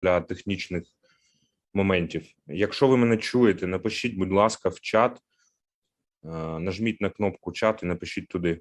для технічних моментів. Якщо ви мене чуєте, напишіть, будь ласка, в чат, нажміть на кнопку чат і напишіть туди.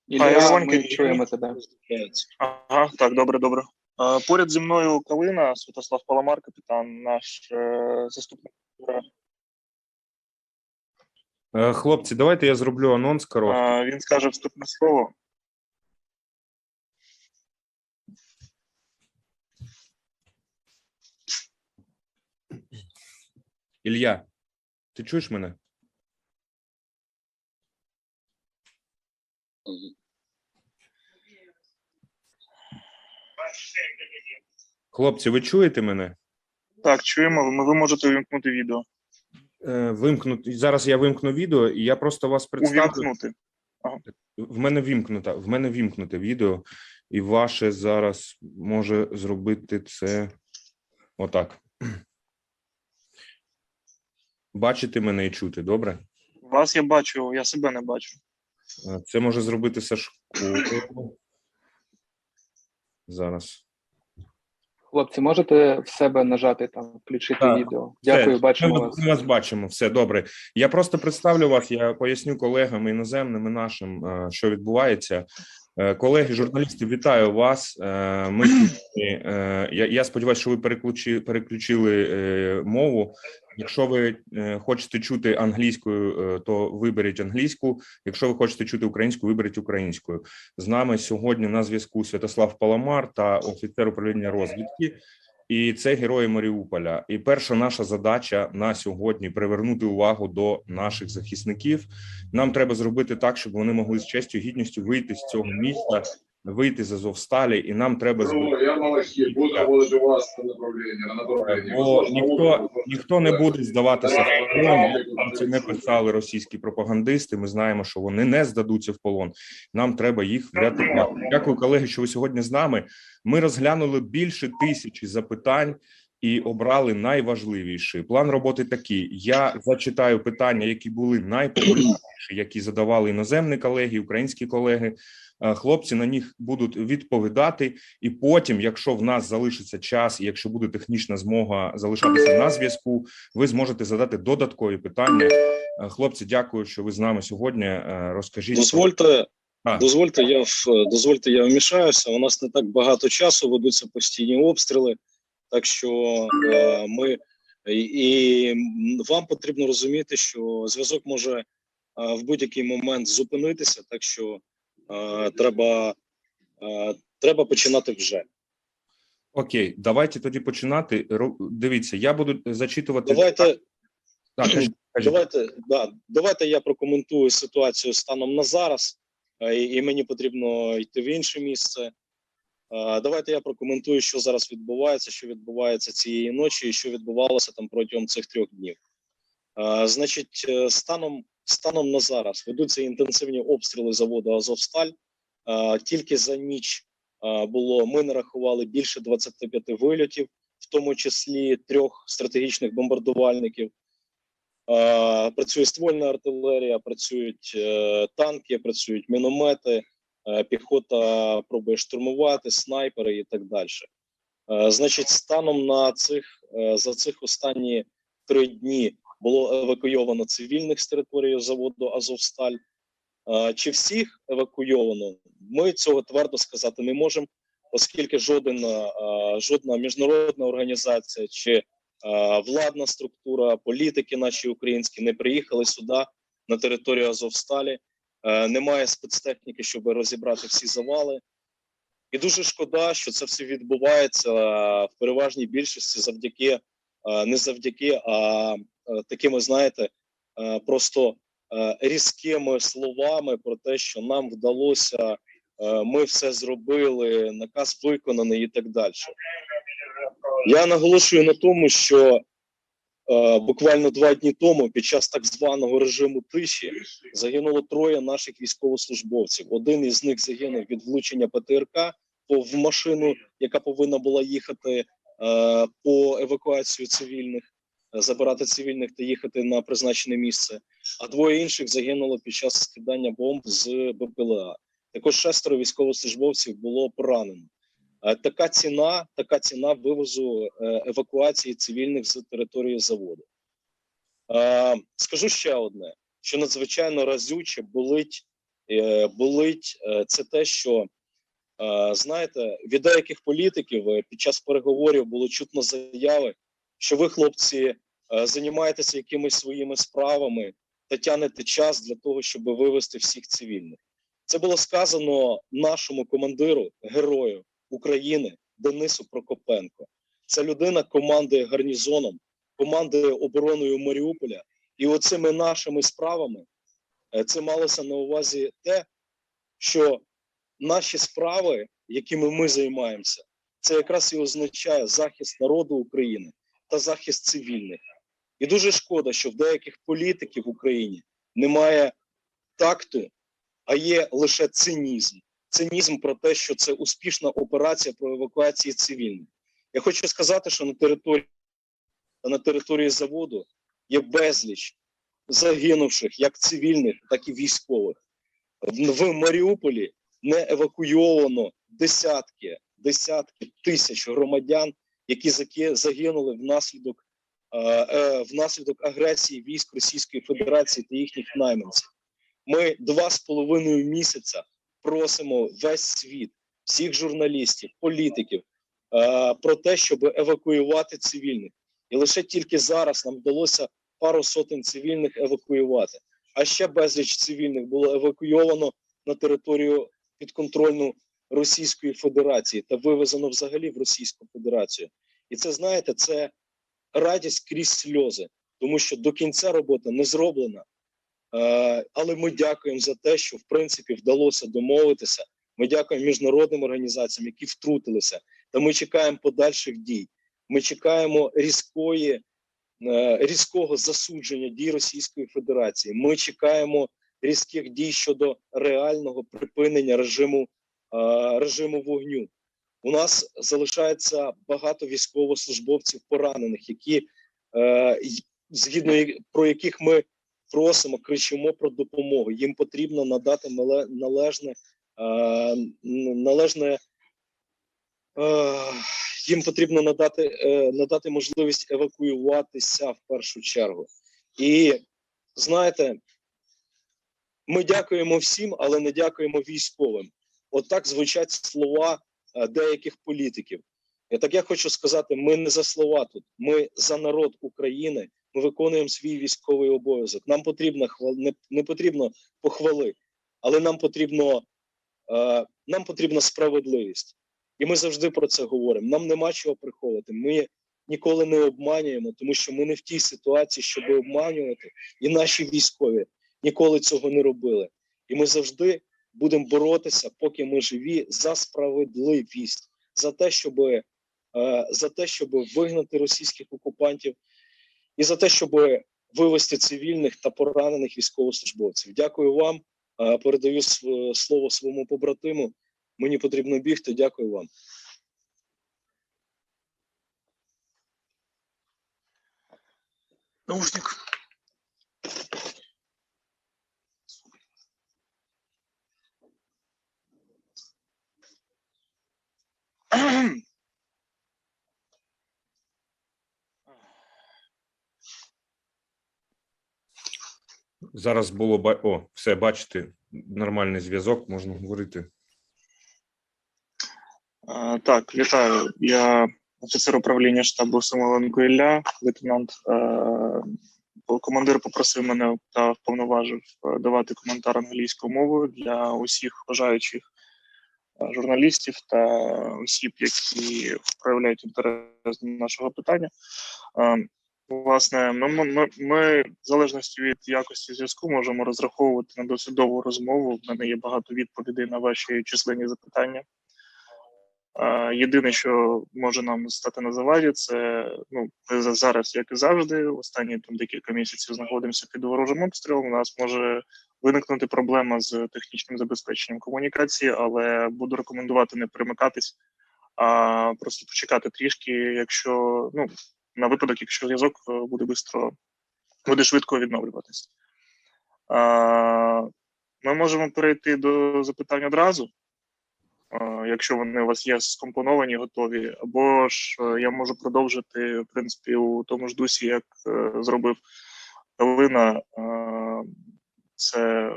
Ілля, ми чуємо тебе. Ага, так, добре. Поряд зі мною Калина, Святослав Паламар, капітан, наш заступник. Хлопці, давайте я зроблю анонс короткий. Він скаже вступне слово. Ілля, ти чуєш мене? Хлопці, ви чуєте мене? Так, чуємо. Ви можете увімкнути відео. Зараз я вимкну відео, і я просто вас представлю. Увімкнути. Ага. В мене вімкнуте відео, і ваше зараз може зробити це отак. Бачите мене і чути, добре? Вас я бачу, я себе не бачу. Це може зробити Сашко. Зараз. Хлопці, можете в себе нажати там, включити Так, відео? Дякую, все, бачимо вас. Ми вас бачимо, все добре. Я просто представлю вас, я поясню колегам іноземним і нашим, що відбувається. Колеги, журналісти, вітаю вас. Ми сьогодні, я сподіваюся, що ви переключили мову. Якщо ви хочете чути англійською, то виберіть англійську. Якщо ви хочете чути українську, виберіть українською. З нами сьогодні на зв'язку Святослав Паламар та офіцер управління розвідки. І це герої Маріуполя. І перша наша задача на сьогодні – привернути увагу до наших захисників. Нам треба зробити так, щоб вони могли з честю і гідністю вийти з цього міста, вийти з Азовсталі, і нам треба бо ніхто не буде здаватися в полон. Це не писали російські пропагандисти. Ми знаємо, що вони не здадуться в полон. Нам треба їх врятувати. Дякую, колеги, що ви сьогодні з нами. Ми розглянули більше 1000 запитань і обрали найважливіші. План роботи такий. Я зачитаю питання, які були найпопулярніші, які задавали іноземні колеги, українські колеги. Хлопці на них будуть відповідати, і потім, якщо в нас залишиться час, і якщо буде технічна змога залишатися на зв'язку, ви зможете задати додаткові питання. Хлопці, дякую, що ви з нами сьогодні. Розкажіть. Дозвольте, я вмішаюся. У нас не так багато часу, ведуться постійні обстріли, так що вам потрібно розуміти, що зв'язок може в будь-який момент зупинитися, так що треба починати вже. Окей, давайте тоді починати. Дивіться, я буду зачитувати. Давайте я прокоментую ситуацію станом на зараз, і мені потрібно йти в інше місце. Давайте я прокоментую, що зараз відбувається, що відбувається цієї ночі і що відбувалося там протягом цих 3 днів. Значить, станом на зараз ведуться інтенсивні обстріли заводу «Азовсталь». Тільки за ніч ми нарахували більше 25 вильотів, в тому числі 3 стратегічних бомбардувальників. Працює ствольна артилерія, працюють танки, працюють міномети, піхота пробує штурмувати, снайпери і так далі. Значить, станом за цих останні 3 дні було евакуйовано цивільних з території заводу «Азовсталь». Чи всіх евакуйовано? Ми цього твердо сказати не можемо, оскільки жодна міжнародна організація чи владна структура, політики наші українські не приїхали сюди, на територію Азовсталі. Немає спецтехніки, щоб розібрати всі завали. І дуже шкода, що це все відбувається в переважній більшості не завдяки, а такими, знаєте, просто різкими словами про те, що нам вдалося, ми все зробили, наказ виконаний і так далі. Я наголошую на тому, що буквально 2 дні тому під час так званого режиму тиші загинуло 3 наших військовослужбовців. Один із них загинув від влучення ПТРК в машину, яка повинна була їхати по евакуацію цивільних, забирати цивільних та їхати на призначене місце. А 2 інших загинуло під час скидання бомб з БПЛА. Також 6 військовослужбовців було поранено. Така ціна вивозу евакуації цивільних з території заводу. Скажу ще одне, що надзвичайно разюче болить це те, що, знаєте, від деяких політиків під час переговорів було чутно заяви, що ви, хлопці, займаєтеся якимись своїми справами та тягнете час для того, щоб вивезти всіх цивільних. Це було сказано нашому командиру, герою України Денису Прокопенко. Ця людина командує гарнізоном, командує обороною Маріуполя. І оцими нашими справами це малося на увазі те, що наші справи, якими ми займаємося, це якраз і означає захист народу України та захист цивільних. І дуже шкода, що в деяких політиків в Україні немає такту, а є лише цинізм. Цинізм про те, що це успішна операція по евакуації цивільних. Я хочу сказати, що на території заводу є безліч загинувших як цивільних, так і військових. В Маріуполі не евакуйовано десятки тисяч громадян, які загинули внаслідок агресії військ Російської Федерації та їхніх найманців. Ми 2,5 місяця просимо весь світ, всіх журналістів, політиків про те, щоб евакуювати цивільних. І лише тільки зараз нам вдалося пару сотень цивільних евакуювати. А ще безліч цивільних було евакуйовано на територію підконтрольну Російської Федерації та вивезено взагалі в Російську Федерацію. І це, знаєте, це радість крізь сльози, тому що до кінця робота не зроблена. Але ми дякуємо за те, що в принципі вдалося домовитися. Ми дякуємо міжнародним організаціям, які втрутилися. Та ми чекаємо подальших дій. Ми чекаємо різкого засудження дій Російської Федерації. Ми чекаємо різких дій щодо реального припинення режиму вогню. У нас залишається багато військовослужбовців поранених, про яких ми просимо, кричимо про допомогу. Їм потрібно надати їм потрібно надати можливість евакуюватися в першу чергу. І, знаєте, ми дякуємо всім, але не дякуємо військовим. Отак звучать слова деяких політиків. Так я хочу сказати, ми не за слова тут, ми за народ України, ми виконуємо свій військовий обов'язок. Нам не потрібно похвали, але нам потрібна справедливість. І ми завжди про це говоримо. Нам нема чого приховувати. Ми ніколи не обманюємо, тому що ми не в тій ситуації, щоб обманювати. І наші військові ніколи цього не робили. І ми завжди будемо боротися, поки ми живі, за справедливість, за те, щоб вигнати російських окупантів і за те, щоб вивести цивільних та поранених військовослужбовців. Дякую вам. Передаю слово своєму побратиму. Мені потрібно бігти. Дякую вам. Наушник. Зараз було все, бачите, нормальний зв'язок, можна говорити. Так, вітаю. Я офіцер управління штабу Самойленко Ілля, лейтенант. Командир попросив мене та вповноважив давати коментар англійською мовою для усіх бажаючих журналістів та осіб, які проявляють інтерес до нашого питання. Власне, ми, в залежності від якості зв'язку, можемо розраховувати на досить довгу розмову. В мене є багато відповідей на ваші численні запитання. Єдине, що може нам стати на заваді, це зараз, як і завжди, останні декілька місяців знаходимося під ворожим обстрілом. У нас може виникнути проблема з технічним забезпеченням комунікації, але буду рекомендувати не перемикатись, а просто почекати трішки, якщо на випадок, якщо зв'язок буде швидко відновлюватись. Ми можемо перейти до запитань одразу, якщо вони у вас є скомпоновані, готові, або ж я можу продовжити, в принципі, у тому ж дусі, як зробив Галина. Це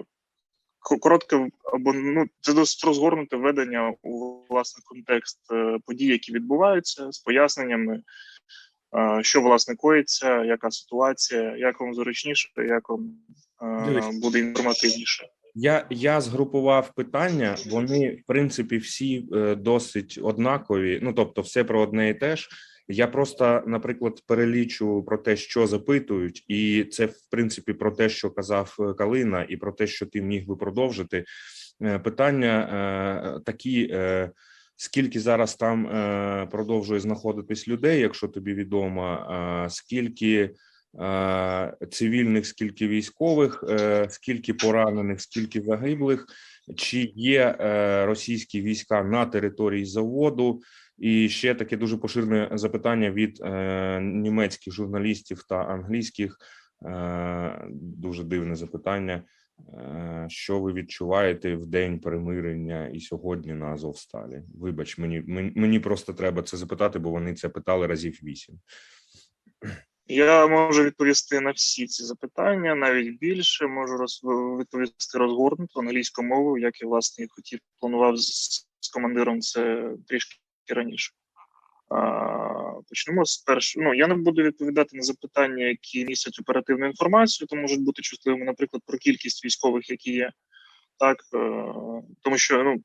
коротке, або це досить розгорнуте введення у власне контекст подій, які відбуваються, з поясненнями, що власне коїться, яка ситуація, як вам зручніше, як вам буде інформативніше. Я згрупував питання, вони, в принципі, всі досить однакові, тобто все про одне і те ж. Я просто, наприклад, перелічу про те, що запитують, і це, в принципі, про те, що казав Калина, і про те, що ти міг би продовжити. Питання такі, скільки зараз там продовжує знаходитись людей, якщо тобі відомо, скільки цивільних, скільки військових, скільки поранених, скільки загиблих, чи є російські війська на території заводу. І ще таке дуже поширене запитання від німецьких журналістів та англійських, дуже дивне запитання. Що ви відчуваєте в день примирення і сьогодні на Азовсталі? Вибач, мені просто треба це запитати, бо вони це питали разів 8. Я можу відповісти на всі ці запитання, навіть більше. Можу відповісти розгорнуто англійською мовою, як я, власне, і хотів, планував з командиром це трішки раніше. Почнемо з першого. Я не буду відповідати на запитання, які містять оперативну інформацію, то можуть бути чутливими, наприклад, про кількість військових, які є. Так, тому що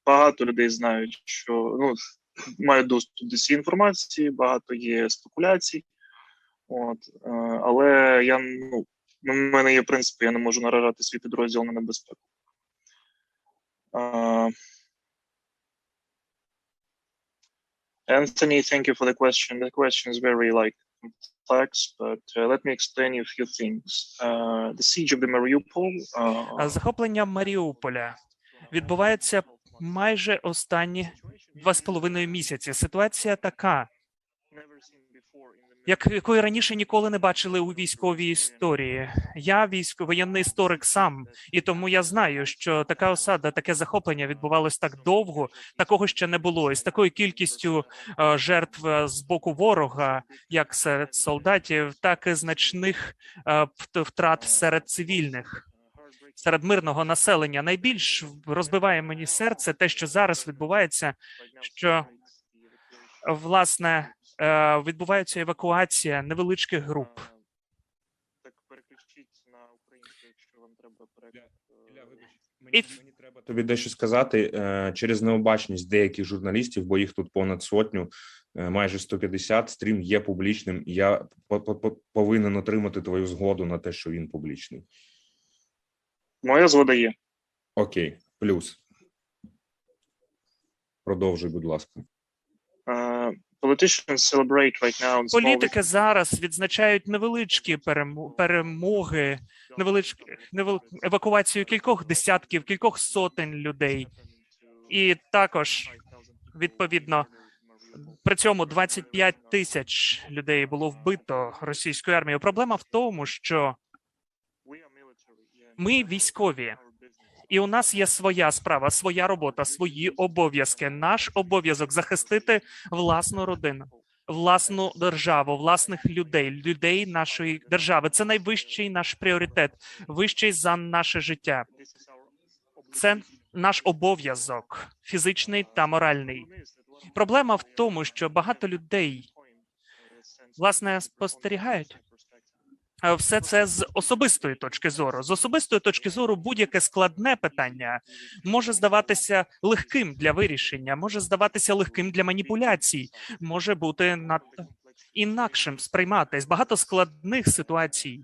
багато людей знають, що мають доступ до цієї інформації, багато є спекуляцій. Але в мене є принцип, я не можу наражати свій підрозділ на небезпеку. Anthony, thank you for the question. The question is very complex, but let me explain you a few things. The siege of the Mariupol. Захоплення Маріуполя відбувається майже останні 2,5 місяці. Ситуація така, якої раніше ніколи не бачили у військовій історії. Я воєнний історик сам, і тому я знаю, що така осада, таке захоплення відбувалось так довго, такого ще не було. І з такою кількістю жертв з боку ворога, як серед солдатів, так і значних втрат серед цивільних, серед мирного населення. Найбільш розбиває мені серце те, що зараз відбувається, що, власне, відбувається евакуація невеличких груп. Так, переключіть на українську, якщо вам треба переклад. Мені треба тобі дещо сказати. Через необачність деяких журналістів, бо їх тут понад 100, майже 150, стрім є публічним, і я повинен отримати твою згоду на те, що він публічний. Моя згода є. Окей, плюс. Продовжуй, будь ласка. Політики зараз відзначають невеличкі перемоги, евакуацію кількох десятків, кількох сотень людей. І також, відповідно, при цьому 25 тисяч людей було вбито російською армією. Проблема в тому, що ми військові. І у нас є своя справа, своя робота, свої обов'язки. Наш обов'язок – захистити власну родину, власну державу, власних людей нашої держави. Це найвищий наш пріоритет, вищий за наше життя. Це наш обов'язок, фізичний та моральний. Проблема в тому, що багато людей, власне, спостерігають все це з особистої точки зору. З особистої точки зору будь-яке складне питання може здаватися легким для вирішення, може здаватися легким для маніпуляцій, може бути надто інакшим сприйматись. Багато складних ситуацій,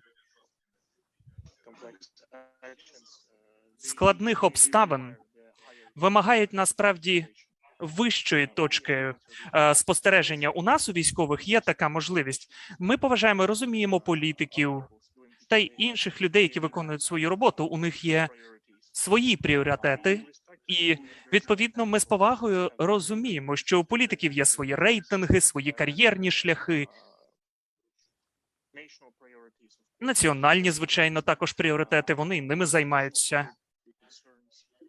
складних обставин вимагають насправді вищої точки спостереження. У нас, у військових, є така можливість. Ми поважаємо, розуміємо політиків та й інших людей, які виконують свою роботу. У них є свої пріоритети. І, відповідно, ми з повагою розуміємо, що у політиків є свої рейтинги, свої кар'єрні шляхи. Національні, звичайно, також пріоритети, вони ними займаються.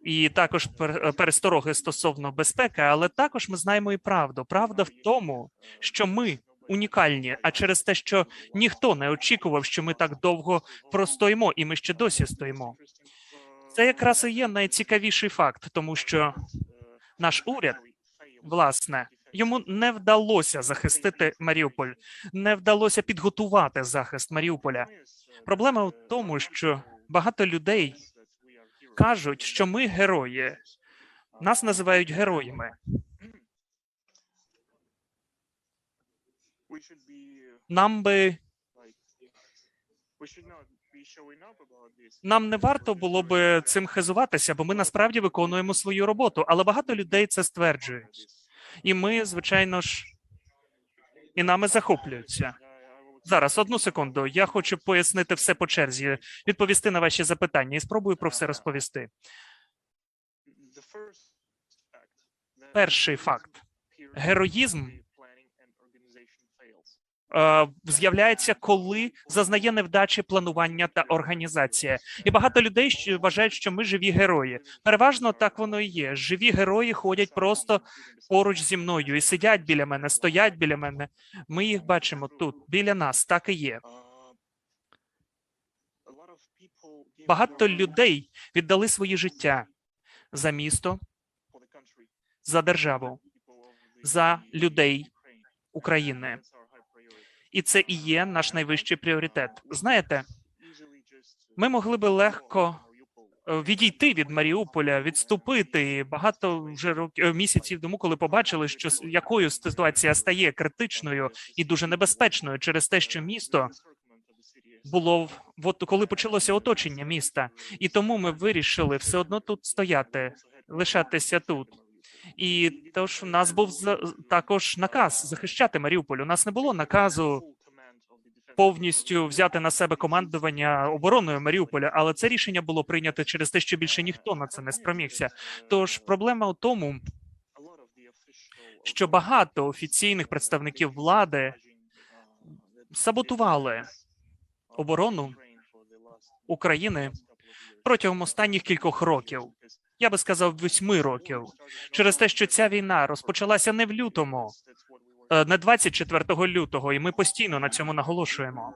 І також перестороги стосовно безпеки, але також ми знаємо і правду. Правда в тому, що ми унікальні, а через те, що ніхто не очікував, що ми так довго простоїмо, і ми ще досі стоїмо. Це якраз і є найцікавіший факт, тому що наш уряд, власне, йому не вдалося захистити Маріуполь, не вдалося підготувати захист Маріуполя. Проблема в тому, що багато людей кажуть, що ми герої. Нас називають героями. Нам не варто було би цим хизуватися, бо ми насправді виконуємо свою роботу, але багато людей це стверджують. І ми, звичайно ж, і нами захоплюються. Зараз, одну секунду, я хочу пояснити все по черзі, відповісти на ваші запитання і спробую про все розповісти. Перший факт. Героїзм з'являється, коли зазнає невдачі планування та організація. І багато людей вважають, що ми живі герої. Переважно так воно і є. Живі герої ходять просто поруч зі мною і сидять біля мене, стоять біля мене. Ми їх бачимо тут, біля нас, так і є. Багато людей віддали свої життя за місто, за державу, за людей України. І це і є наш найвищий пріоритет. Знаєте, ми могли би легко відійти від Маріуполя, відступити багато вже місяців тому, коли побачили, що якою ситуація стає критичною і дуже небезпечною через те, що місто було, коли почалося оточення міста. І тому ми вирішили все одно тут стояти, лишатися тут. І тож у нас був також наказ захищати Маріуполь. У нас не було наказу повністю взяти на себе командування обороною Маріуполя, але це рішення було прийнято через те, що більше ніхто на це не спромігся. Тож проблема у тому, що багато офіційних представників влади саботували оборону України протягом останніх кількох років. Я би сказав, 8 років. Через те, що ця війна розпочалася не в лютому, не 24 лютого, і ми постійно на цьому наголошуємо.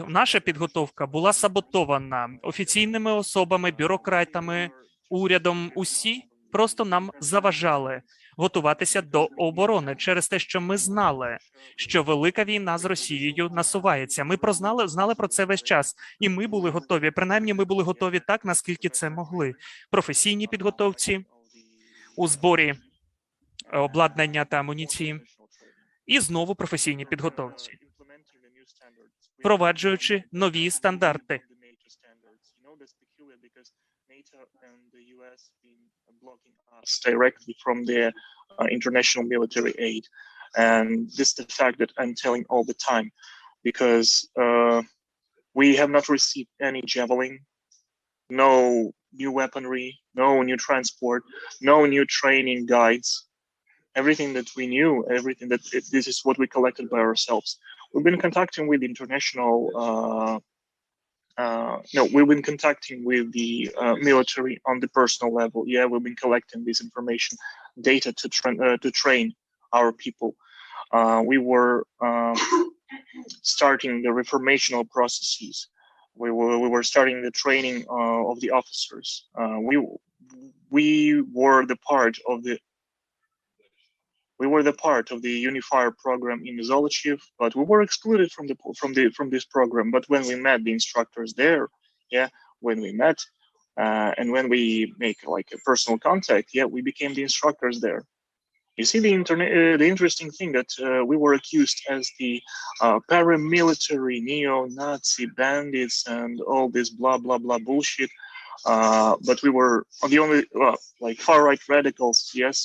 Наша підготовка була саботована офіційними особами, бюрократами, урядом. Усі просто нам заважали готуватися до оборони через те, що ми знали, що велика війна з Росією насувається. Ми знали про це весь час, і ми були готові. Принаймні, ми були готові так, наскільки це могли. Професійній підготовці, у зборі обладнання та амуніції, і знову професійній підготовці, впроваджуючи нові стандарти. Directly from the international military aid, and this is the fact that I'm telling all the time, because we have not received any javelin, no new weaponry, no new transport, no new training guides. Everything that we knew, everything that this is what we collected by ourselves. We've been contacting with international. We've been contacting with the military on the personal level. Yeah, we've been collecting this information, data to train our people. We were starting the reformational processes. We were starting the training of the officers. We were the part of the unifier program in Zolochiv, but we were excluded from this program. But when we met the instructors there, and when we make like a personal contact, we became the instructors there. You see the interesting thing that we were accused as the paramilitary neo-Nazi bandits and all this blah blah blah bullshit. But we were the only like far-right radicals, yes.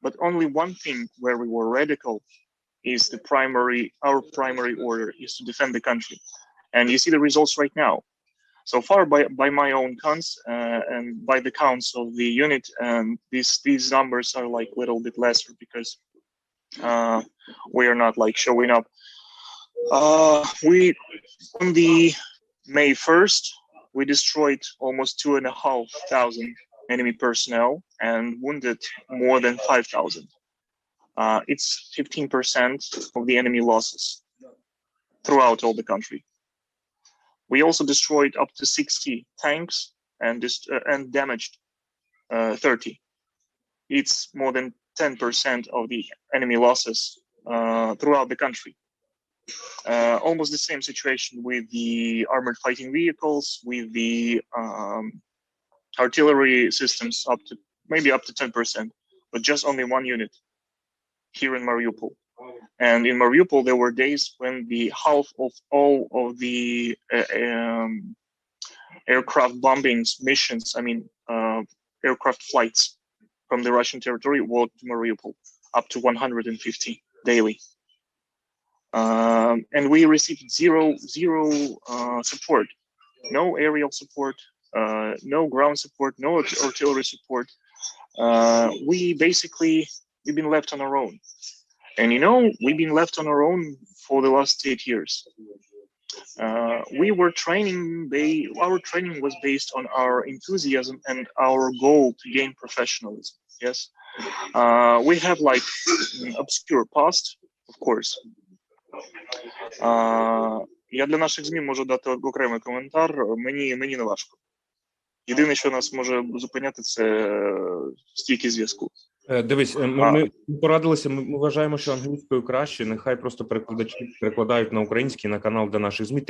But only one thing where we were radical is our primary order is to defend the country. And you see the results right now. So far, by my own counts and by the counts of the unit, and these numbers are like a little bit lesser because we are not like showing up. We on the May 1st, we destroyed almost 2,500 enemy personnel and wounded more than 5,000. It's 15% of the enemy losses throughout all the country. We also destroyed up to 60 tanks and damaged 30. It's more than 10% of the enemy losses throughout the country. Almost the same situation with the armored fighting vehicles, with the artillery systems maybe up to 10%, but just only one unit here in Mariupol. And in Mariupol, there were days when the half of all of the aircraft bombings missions, aircraft flights from the Russian territory walked to Mariupol, up to 150 daily. And we received zero support, no aerial support, no ground support, no artillery support. We basically we've been left on our own. And you know, we've been left on our own for the last 8 years. We were training, our training was based on our enthusiasm and our goal to gain professionalism. Yes. We have like obscure past, of course. Я для наших ЗМІ можу дати окремий коментар. Мені не важко. Єдине, що нас може зупиняти, це стійкість зв'язку. Дивись, ми порадилися, ми вважаємо, що англійською краще, нехай просто перекладачі перекладають на український, на канал для наших ЗМІ.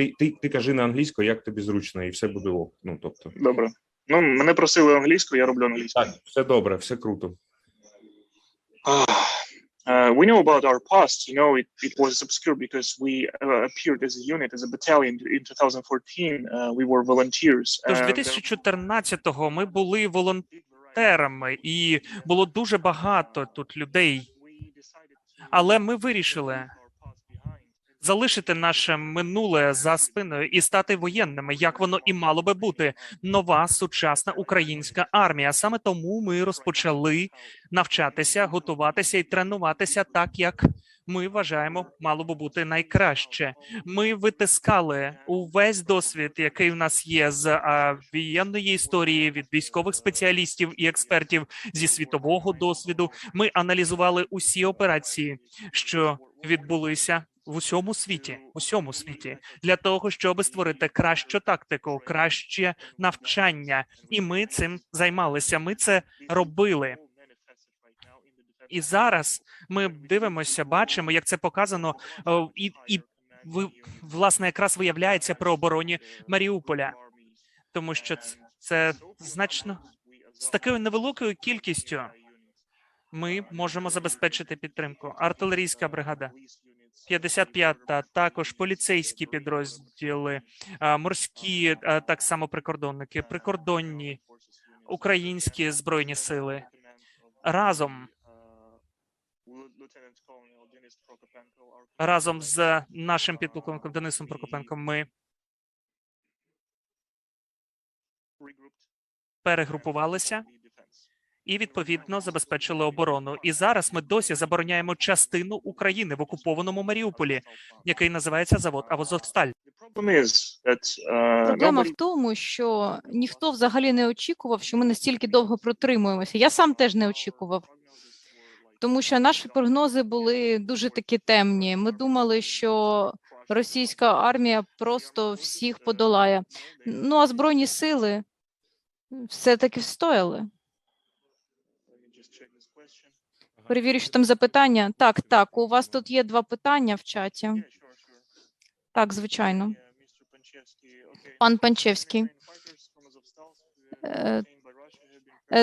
Ти кажи на англійською, як тобі зручно, і все буде ок. Ну, тобто. Добре. Ну, мене просили англійською, я роблю англійською. Так, все добре, все круто. We know about our past, you know, it was obscure because we appeared as a unit, as a battalion in 2014. We were volunteers. Тож 2014-го ми були волонтерами, і було дуже багато тут людей. Але ми вирішили залишити наше минуле за спиною і стати воєнними, як воно і мало би бути. Нова сучасна українська армія. Саме тому ми розпочали навчатися, готуватися і тренуватися так, як ми вважаємо, мало би бути найкраще. Ми витискали увесь досвід, який в нас є з воєнної історії, від військових спеціалістів і експертів, зі світового досвіду. Ми аналізували усі операції, що відбулися в усьому світі, для того, щоб створити кращу тактику, краще навчання. І ми цим займалися, ми це робили. І зараз ми дивимося, бачимо, як це показано, і власне, якраз виявляється при обороні Маріуполя. Тому що це значно, з такою невеликою кількістю ми можемо забезпечити підтримку. Артилерійська бригада, 55-та, також поліцейські підрозділи, морські, так само прикордонники, прикордонні, українські збройні сили. Разом з нашим підполковником Денисом Прокопенком ми перегрупувалися і, відповідно, забезпечили оборону. І зараз ми досі забороняємо частину України в окупованому Маріуполі, який називається завод Азовсталь. Проблема в тому, що ніхто взагалі не очікував, що ми настільки довго протримуємося. Я сам теж не очікував. Тому що наші прогнози були дуже такі темні. Ми думали, що російська армія просто всіх подолає. Ну, а Збройні сили все-таки встояли. Перевірю, що там запитання. Так, у вас тут є 2 питання в чаті. Так, звичайно. Пан Панчевський.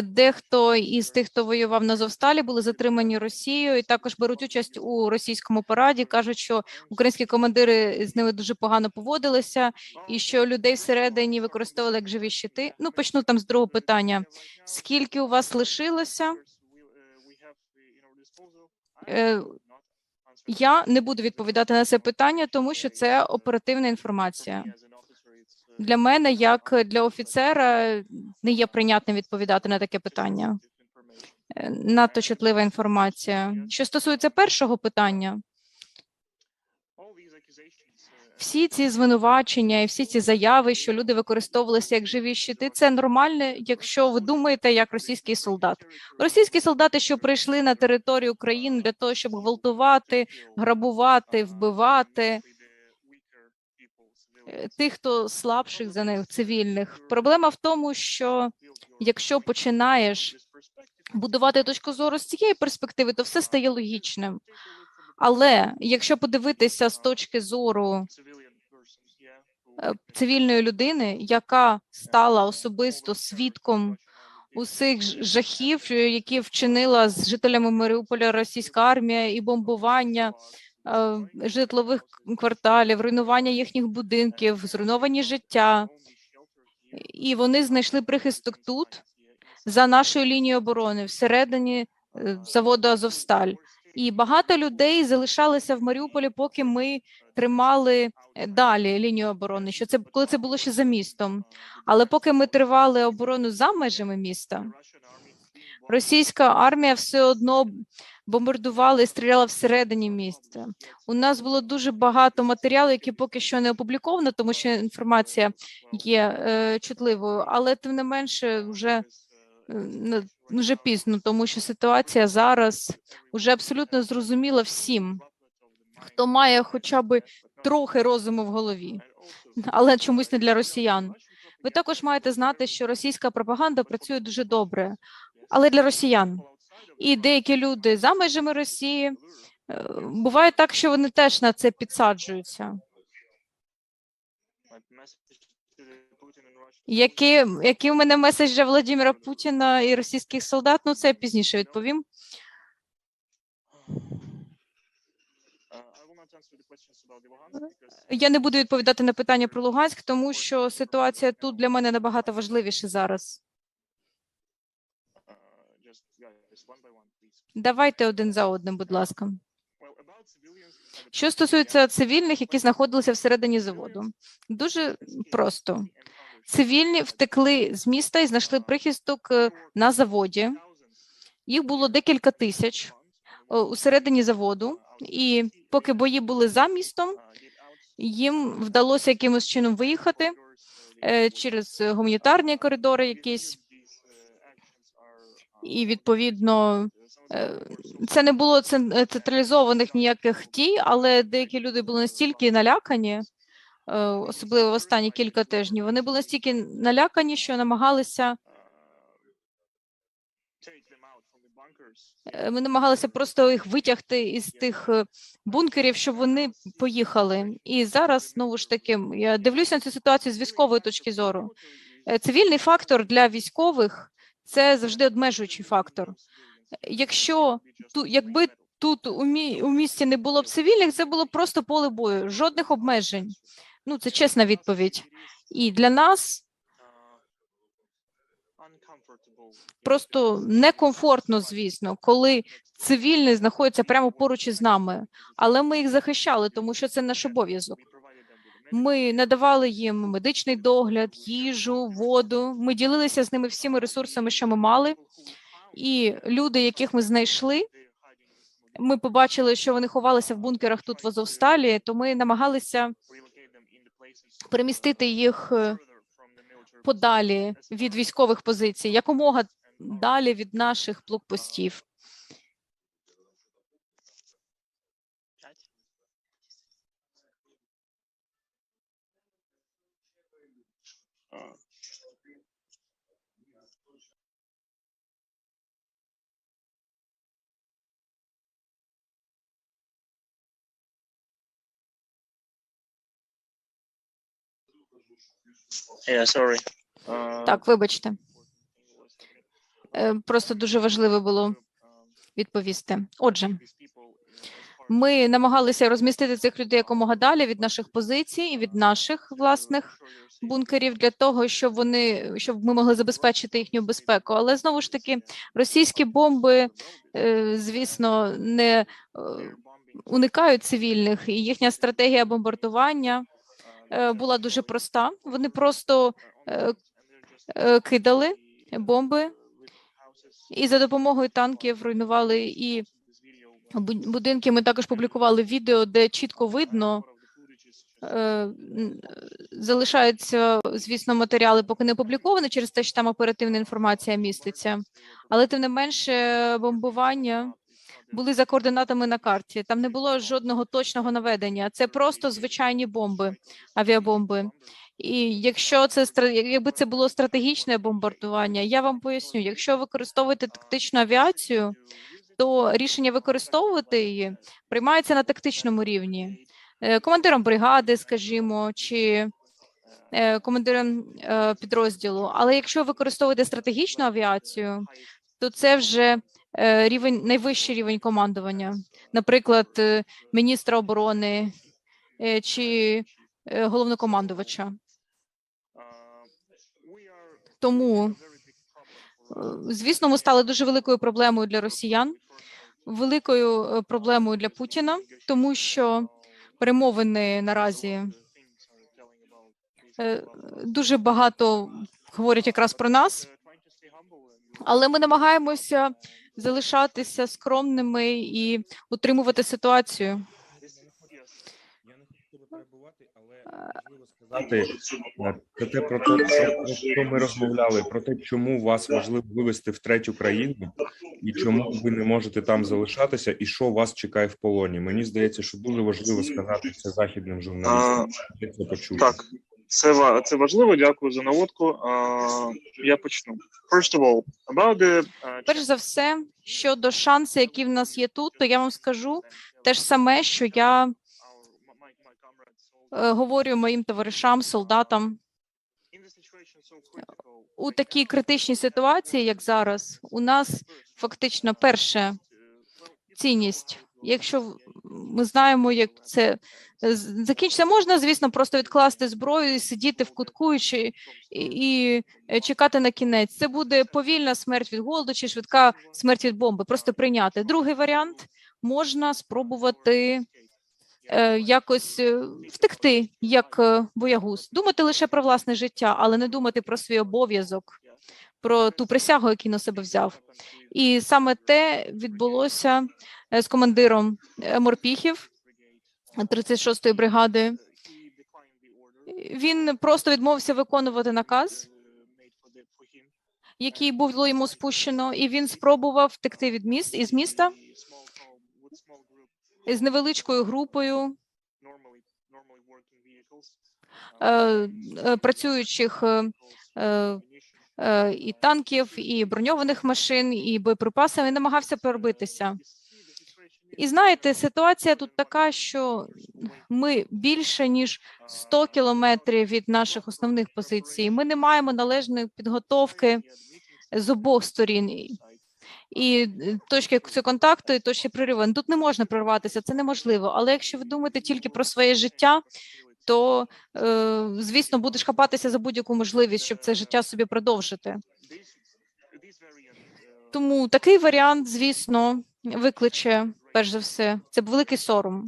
Дехто із тих, хто воював на Азовсталі, були затримані Росією і також беруть участь у російському параді. Кажуть, що українські командири з ними дуже погано поводилися і що людей всередині використовували як живі щити. Ну, почну там з другого питання. Скільки у вас лишилося? Я не буду відповідати на це питання, тому що це оперативна інформація. Для мене, як для офіцера, не є прийнятним відповідати на таке питання. Надто чутлива інформація. Що стосується першого питання, всі ці звинувачення і всі ці заяви, що люди використовувалися як живі щити, це нормально, якщо ви думаєте, як російський солдат. Російські солдати, що прийшли на територію України для того, щоб гвалтувати, грабувати, вбивати тих, хто слабших за них, цивільних. Проблема в тому, що якщо починаєш будувати точку зору з цієї перспективи, то все стає логічним. Але якщо подивитися з точки зору цивільної людини, яка стала особисто свідком усіх жахів, які вчинила з жителями Маріуполя російська армія, і бомбування житлових кварталів, руйнування їхніх будинків, зруйновані життя. І вони знайшли прихисток тут, за нашою лінією оборони, всередині заводу Азовсталь. І багато людей залишалися в Маріуполі, поки ми тримали далі лінію оборони, коли це було ще за містом. Але поки ми тривали оборону за межами міста, Російська армія все одно бомбардувала і стріляла всередині міста. У нас було дуже багато матеріалів, які поки що не опубліковано, тому що інформація є чутливою, але тим не менше вже пізно, тому що ситуація зараз вже абсолютно зрозуміла всім, хто має хоча б трохи розуму в голові, але чомусь не для росіян. Ви також маєте знати, що російська пропаганда працює дуже добре, але для росіян. І деякі люди за межами Росії, буває так, що вони теж на це підсаджуються. Який в мене меседж для Володимира Путіна і російських солдат? Ну, це я пізніше відповім. Я не буду відповідати на питання про Луганськ, тому що ситуація тут для мене набагато важливіша зараз. Давайте один за одним, будь ласка. Що стосується цивільних, які знаходилися всередині заводу. Дуже просто. Цивільні втекли з міста і знайшли прихисток на заводі. Їх було декілька тисяч усередині заводу. І поки бої були за містом, їм вдалося якимось чином виїхати через гуманітарні коридори якісь. І, відповідно, це не було централізованих ніяких дій, але деякі люди були настільки налякані, особливо в останні кілька тижнів, вони були настільки налякані, що намагалися ми намагалися просто їх витягти із тих бункерів, щоб вони поїхали. І зараз, знову ж таки, я дивлюся на цю ситуацію з військової точки зору. Цивільний фактор для військових – це завжди обмежуючий фактор. Якби тут у місті не було б цивільних, це було б просто поле бою, жодних обмежень. Ну, це чесна відповідь. І для нас просто некомфортно, звісно, коли цивільні знаходяться прямо поруч із нами. Але ми їх захищали, тому що це наш обов'язок. Ми надавали їм медичний догляд, їжу, воду. Ми ділилися з ними всіми ресурсами, що ми мали. І люди, яких ми знайшли, ми побачили, що вони ховалися в бункерах тут в Азовсталі, то ми намагалися перемістити їх подалі від військових позицій, якомога далі від наших блокпостів. Так, вибачте. Просто дуже важливо було відповісти. Отже, ми намагалися розмістити цих людей якомога далі від наших позицій і від наших власних бункерів для того, щоб ми могли забезпечити їхню безпеку. Але знову ж таки, російські бомби, звісно, не уникають цивільних, і їхня стратегія бомбардування була дуже проста. Вони просто кидали бомби і за допомогою танків руйнували і будинки. Ми також публікували відео, де чітко видно, залишаються, звісно, матеріали поки не опубліковані через те, що там оперативна інформація міститься. Але тим не менше бомбування були за координатами на карті. Там не було жодного точного наведення. Це просто звичайні бомби, авіабомби. І якби це було стратегічне бомбардування, я вам поясню, якщо використовуєте тактичну авіацію, то рішення використовувати її приймається на тактичному рівні. Командиром бригади, скажімо, чи командиром підрозділу. Але якщо ви використовуєте стратегічну авіацію, то це вже найвищий рівень командування. Наприклад, міністра оборони чи головнокомандувача. Тому, звісно, ми стали дуже великою проблемою для росіян, великою проблемою для Путіна, тому що перемовини наразі дуже багато говорять якраз про нас. Але ми намагаємося залишатися скромними і утримувати ситуацію. Я не хочу тебе перебувати, але важливо сказати про те, про що ми розмовляли, про те, чому вас важливо вивезти в третю країну і чому ви не можете там залишатися, і що вас чекає в полоні. Мені здається, що дуже важливо сказати це західним журналістам. Це почути. Так, це важливо. Дякую за наводку. Я почну. First of all, about the... Перш за все, щодо шансів, які в нас є тут, то я вам скажу те ж саме, що я говорю моїм товаришам, солдатам. У такій критичній ситуації, як зараз, у нас фактично перша цінність. Якщо ми знаємо, як це закінчиться, можна, звісно, просто відкласти зброю і сидіти в кутку і чекати на кінець. Це буде повільна смерть від голоду чи швидка смерть від бомби. Просто прийняти. Другий варіант – можна спробувати якось втекти, як боягуз. Думати лише про власне життя, але не думати про свій обов'язок, про ту присягу, яку на себе взяв. І саме те відбулося з командиром морпіхів 36-ї бригади. Він просто відмовився виконувати наказ, який було йому спущено, і він спробував втекти із міста з невеличкою групою працюючих і танків, і броньованих машин, і боєприпасами, намагався пробитися. І знаєте, ситуація тут така, що ми більше, ніж 100 кілометрів від наших основних позицій. Ми не маємо належної підготовки з обох сторін. І точки контакту, і точки прориву. Тут не можна прорватися, це неможливо. Але якщо ви думаєте тільки про своє життя, то, звісно, будеш хапатися за будь-яку можливість, щоб це життя собі продовжити. Тому такий варіант, звісно, викличе, перш за все, це великий сором.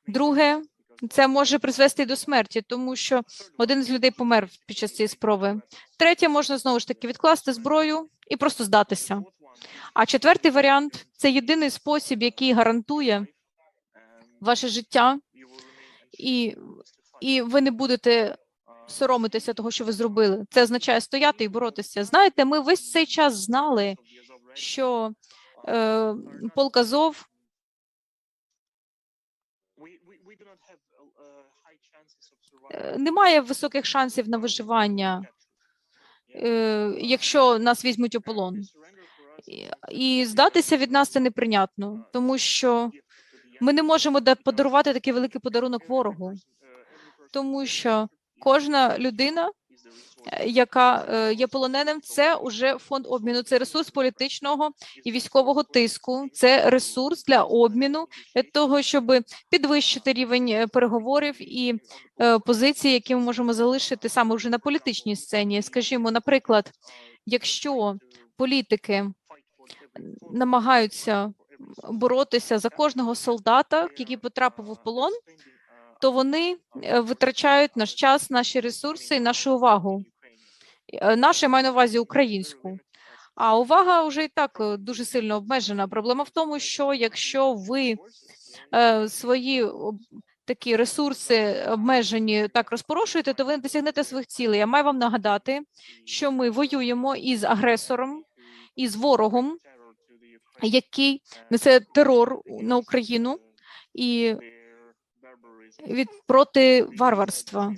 Друге, це може призвести і до смерті, тому що один з людей помер під час цієї спроби. Третє, можна, знову ж таки, відкласти зброю і просто здатися. А четвертий варіант – це єдиний спосіб, який гарантує ваше життя, і ви не будете соромитися того, що ви зробили. Це означає стояти і боротися. Знаєте, ми весь цей час знали, що полк Азов не має високих шансів на виживання, якщо нас візьмуть у полон. І здатися від нас це неприйнятно, тому що ми не можемо подарувати такий великий подарунок ворогу, тому що кожна людина, яка є полоненим, це вже фонд обміну, це ресурс політичного і військового тиску, це ресурс для обміну, для того, щоб підвищити рівень переговорів і позиції, які ми можемо залишити саме вже на політичній сцені. Скажімо, наприклад, якщо політики намагаються боротися за кожного солдата, який потрапив у полон, то вони витрачають наш час, наші ресурси і нашу увагу. Нашу, я маю на увазі українську. А увага вже і так дуже сильно обмежена. Проблема в тому, що якщо ви свої такі ресурси обмежені так розпорошуєте, то ви не досягнете своїх цілей. Я маю вам нагадати, що ми воюємо із агресором, із ворогом, який несе терор на Україну і проти варварства.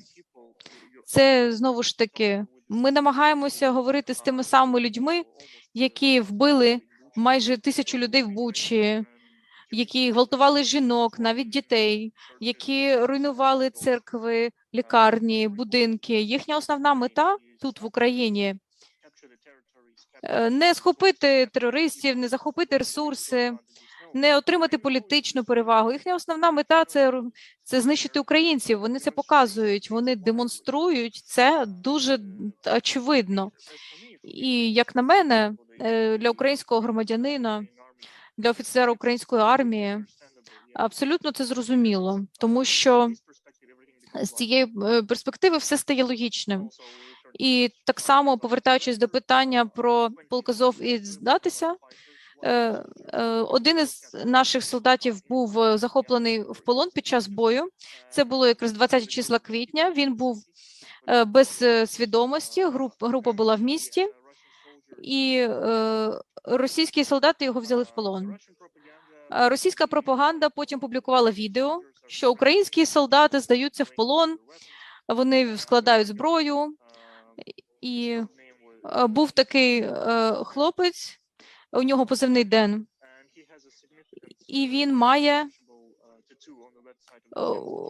Це, знову ж таки, ми намагаємося говорити з тими самими людьми, які вбили майже 1000 людей в Бучі, які гвалтували жінок, навіть дітей, які руйнували церкви, лікарні, будинки. Їхня основна мета тут, в Україні, не схопити терористів, не захопити ресурси, не отримати політичну перевагу. Їхня основна мета – це знищити українців. Вони це показують, вони демонструють це дуже очевидно. І, як на мене, для українського громадянина, для офіцера української армії абсолютно це зрозуміло, тому що з цієї перспективи все стає логічним. І так само, повертаючись до питання про полк Азов і здатися, один із наших солдатів був захоплений в полон під час бою. Це було якраз 20 числа квітня. Він був без свідомості, група була в місті, і російські солдати його взяли в полон. Російська пропаганда потім публікувала відео, що українські солдати здаються в полон, вони складають зброю. І був такий хлопець, у нього позивний Ден, і він має,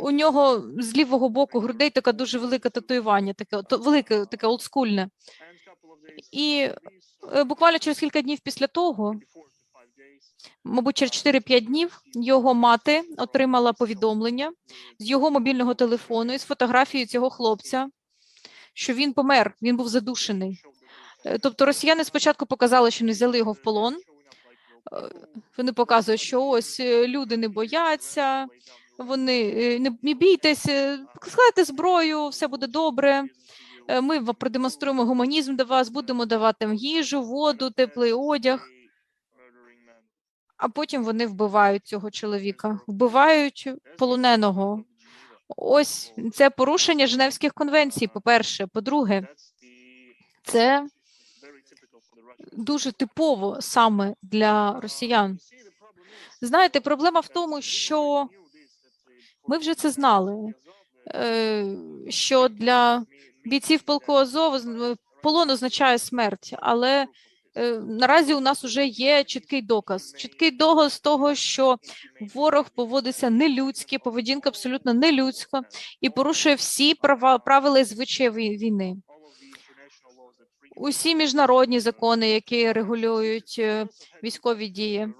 у нього з лівого боку грудей така дуже велика татуювання, таке олдскульне. І буквально через кілька днів після того, мабуть, через 4-5 днів, його мати отримала повідомлення з його мобільного телефону із фотографією цього хлопця, що він помер, він був задушений. Тобто росіяни спочатку показали, що не взяли його в полон. Вони показують, що ось люди не бояться, вони не бійтесь, складайте зброю, все буде добре. Ми продемонструємо гуманізм до вас, будемо давати вам їжу, воду, теплий одяг. А потім вони вбивають цього чоловіка, вбивають полоненого. Ось це порушення Женевських конвенцій, по-перше. По-друге, це дуже типово саме для росіян. Знаєте, проблема в тому, що ми вже це знали, що для бійців полку Азов полон означає смерть, але наразі у нас вже є чіткий доказ того, що ворог поводиться нелюдськи, поведінка абсолютно нелюдська і порушує всі правила і звичаї війни. Усі міжнародні закони, які регулюють військові дії.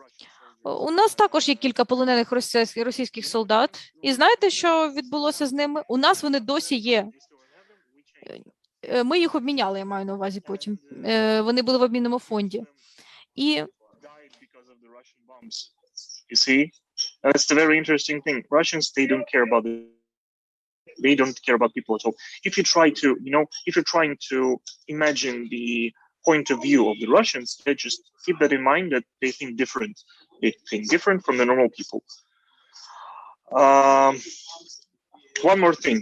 У нас також є кілька полонених російських солдат. І знаєте, що відбулося з ними? У нас вони досі є. Ми їх обміняли, я маю на увазі потім. Вони були в обмінному фонді. І You see, that's the very interesting thing. Russians, they don't care about people at all. If you try to, if you're trying to imagine the point of view of the Russians, they just keep that in mind that they think different. They think different from the normal people. One more thing.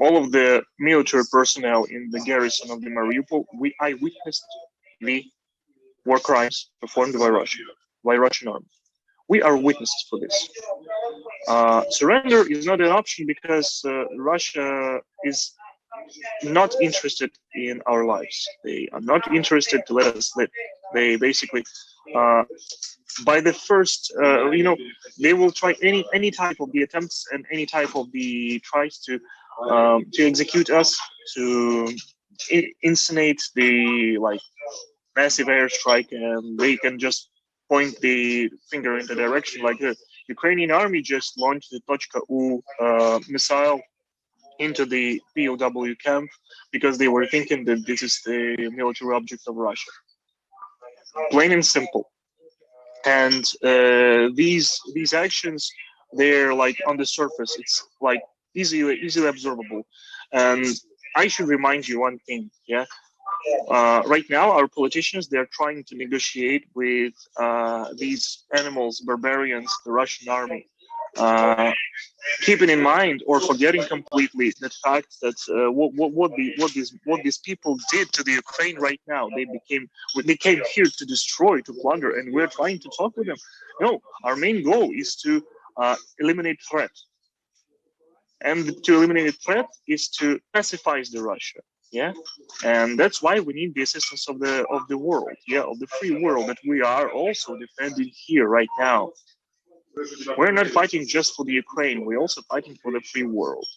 All of the military personnel in the garrison of the Mariupol, I witnessed the war crimes performed by Russian army. We are witnesses for this. Surrender is not an option because Russia is not interested in our lives. They are not interested to let us live. They basically, by the first, they will try any type of the attempts and any type of the tries to execute us, to inscenate the massive airstrike, and they can just point the finger in the direction like the Ukrainian army just launched the .U missile into the POW camp because they were thinking that this is the military object of Russia. Plain and simple. And these actions, they're like on the surface. It's like easily observable. And I should remind you one thing, yeah. Right now, our politicians, they're trying to negotiate with these animals, barbarians, the Russian army, keeping in mind or forgetting completely the fact that what these people did to the Ukraine right now. They came here to destroy, to plunder, and we're trying to talk with them. No, our main goal is to eliminate threat, and to eliminate threat is to pacify the Russia. Yeah, and that's why we need the assistance of the world, yeah, of the free world that we are also defending here right now. We're not fighting just for the Ukraine; we're also fighting for the free world.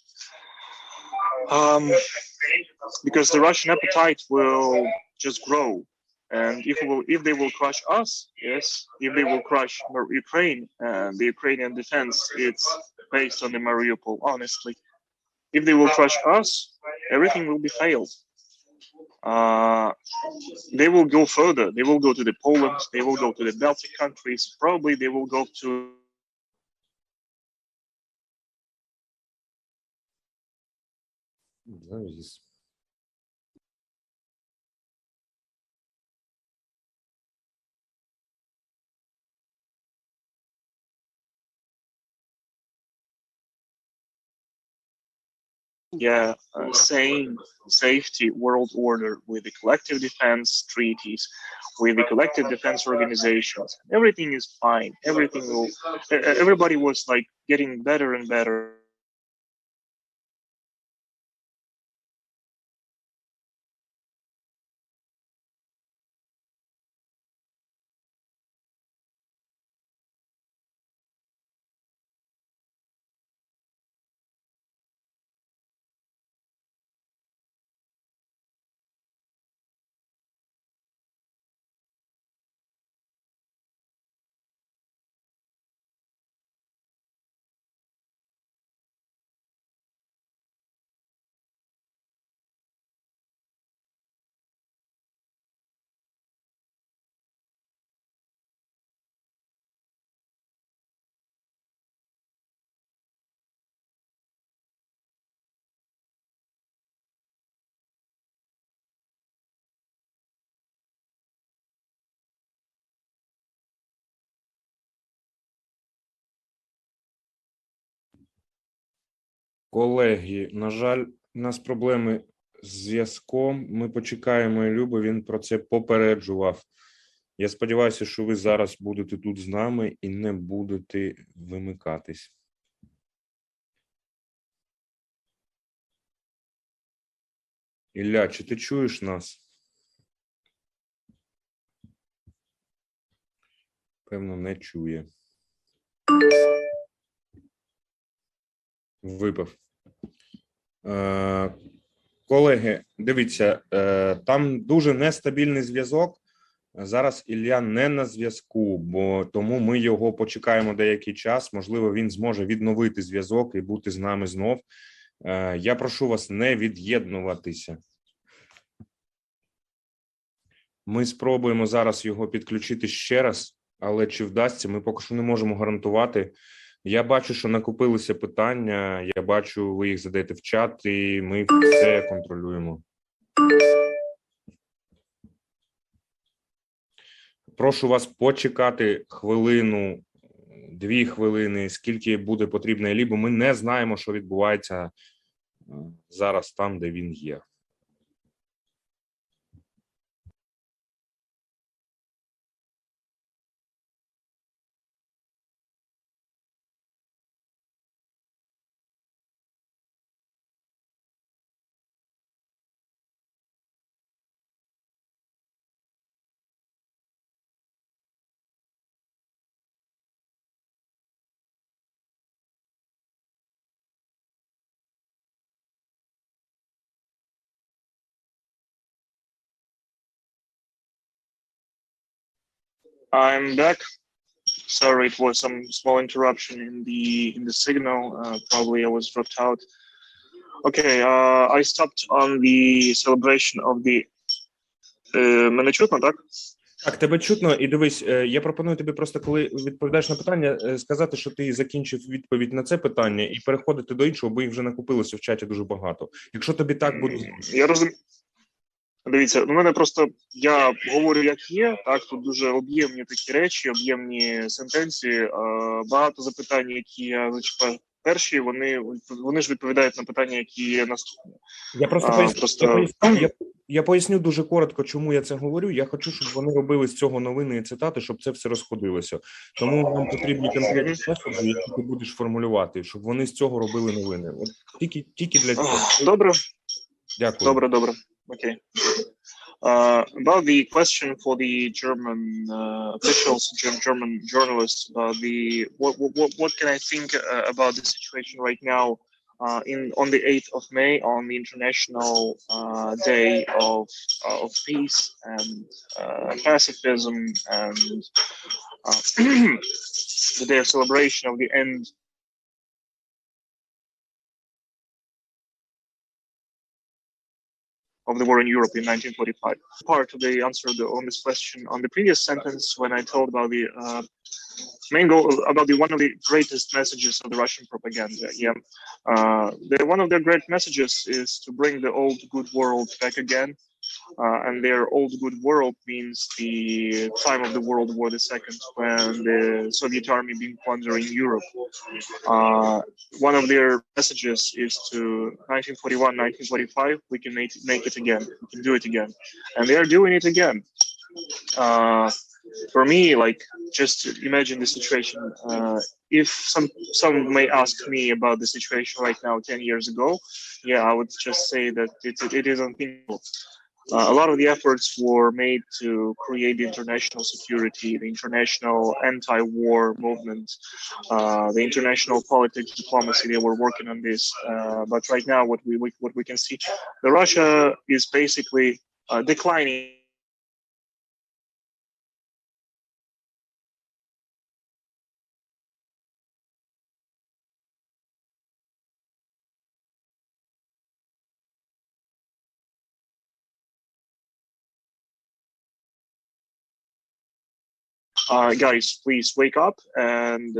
Because the Russian appetite will just grow, and if they will crush us, yes, if they will crush Ukraine and the Ukrainian defense, it's based on the Mariupol, honestly. If they will crush us, everything will be failed. They will go further. They will go to the Poland. They will go to the Baltic countries. Probably they will go to Завис. Yeah, saying safety, world order with the collective defense treaties, with the collective defense organizations. Everything is fine. Everything will. Everybody was like getting better and better. Колеги, на жаль, у нас проблеми з зв'язком. Ми почекаємо Любу, він про це попереджував. Я сподіваюся, що ви зараз будете тут з нами і не будете вимикатись. Ілля, чи ти чуєш нас? Певно, не чує. Випав. Колеги, дивіться, там дуже нестабільний зв'язок. Зараз Ілля не на зв'язку, бо тому ми його почекаємо деякий час. Можливо, він зможе відновити зв'язок і бути з нами знов. Я прошу вас не від'єднуватися. Ми спробуємо зараз його підключити ще раз, але чи вдасться, ми поки що не можемо гарантувати. Я бачу, що накопилися питання, я бачу, ви їх задаєте в чат, і ми все контролюємо. Прошу вас почекати хвилину, 2 хвилини, скільки буде потрібно Іллі, бо ми не знаємо, що відбувається зараз там, де він є. I'm back. Sorry, it was some small interruption in the signal. Probably I was dropped out. Okay, I stopped on the celebration of the. Мене чутно, так? Так, тебе чутно. І дивись, я пропоную тобі просто, коли відповідаєш на питання, сказати, що ти закінчив відповідь на це питання і переходити до іншого, бо їх вже накопилося в чаті дуже багато. Якщо тобі так буде... Я розумію. Дивіться, у мене просто, я говорю, як є, так, тут дуже об'ємні такі речі, об'ємні сентенції, багато запитань, які я зачіпав перші, вони ж відповідають на питання, які є наступні. Я просто я поясню дуже коротко, чому я це говорю. Я хочу, щоб вони робили з цього новини і цитати, щоб це все розходилося. Тому нам потрібні конкретні методи, які ти будеш формулювати, щоб вони з цього робили новини. От тільки для цього. Добре. Дякую. Добре. Okay. About the question for the German officials, German journalists, about the what can I think about the situation right now on the 8th of May, on the International Day of Peace and Pacifism, and the day of celebration of the end of the war in Europe in 1945. Part of the answer on this question on the previous sentence, when I told about the main goal about one of the greatest messages of the Russian propaganda. Yeah, one of their great messages is to bring the old good world back again. And their old good world means the time of the World War II, when the Soviet army been plundering Europe. One of their messages is to 1941, 1945, we can make it again, we can do it again. And they are doing it again. For me, like, just imagine the situation. If some may ask me about the situation right now 10 years ago, yeah, I would just say that it is unthinkable. A lot of the efforts were made to create the international security, the international anti-war movement, the international politics, diplomacy. They were working on this, but right now, what we can see, the Russia is basically declining. Guys, please wake up and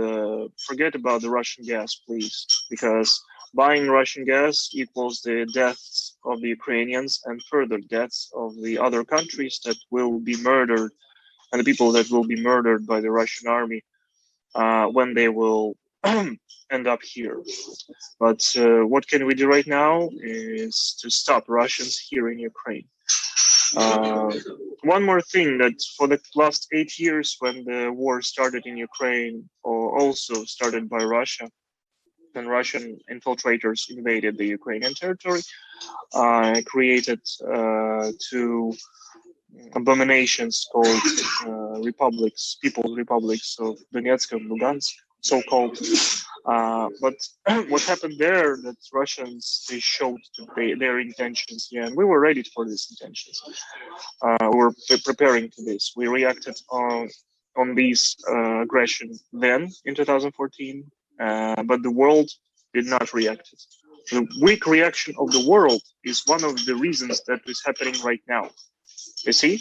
forget about the Russian gas, please, because buying Russian gas equals the deaths of the Ukrainians and further deaths of the other countries that will be murdered, and the people that will be murdered by the Russian army when they will end up here. But what can we do right now is to stop Russians here in Ukraine. One more thing, that for the last 8 years, when the war started in Ukraine, or also started by Russia, and Russian infiltrators invaded the Ukrainian territory, created two abominations called republics, people's republics of Donetsk and Lugansk, so-called. But what happened there, that Russians, they showed their intentions, yeah, and we were ready for these intentions. We were preparing to this. We reacted on this aggression then in 2014, but the world did not react. The weak reaction of the world is one of the reasons that is happening right now. You see,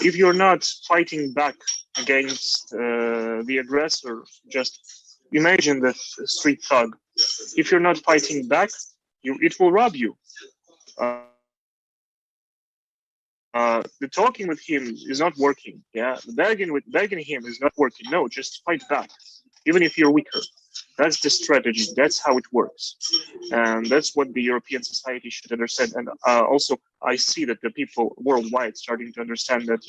if you're not fighting back against the aggressor, just imagine the street thug. If you're not fighting back, it will rob you. The talking with him is not working. Yeah, begging him is not working. No, just fight back, even if you're weaker. That's the strategy. That's how it works, and that's what the European society should understand. And also, I see that the people worldwide starting to understand that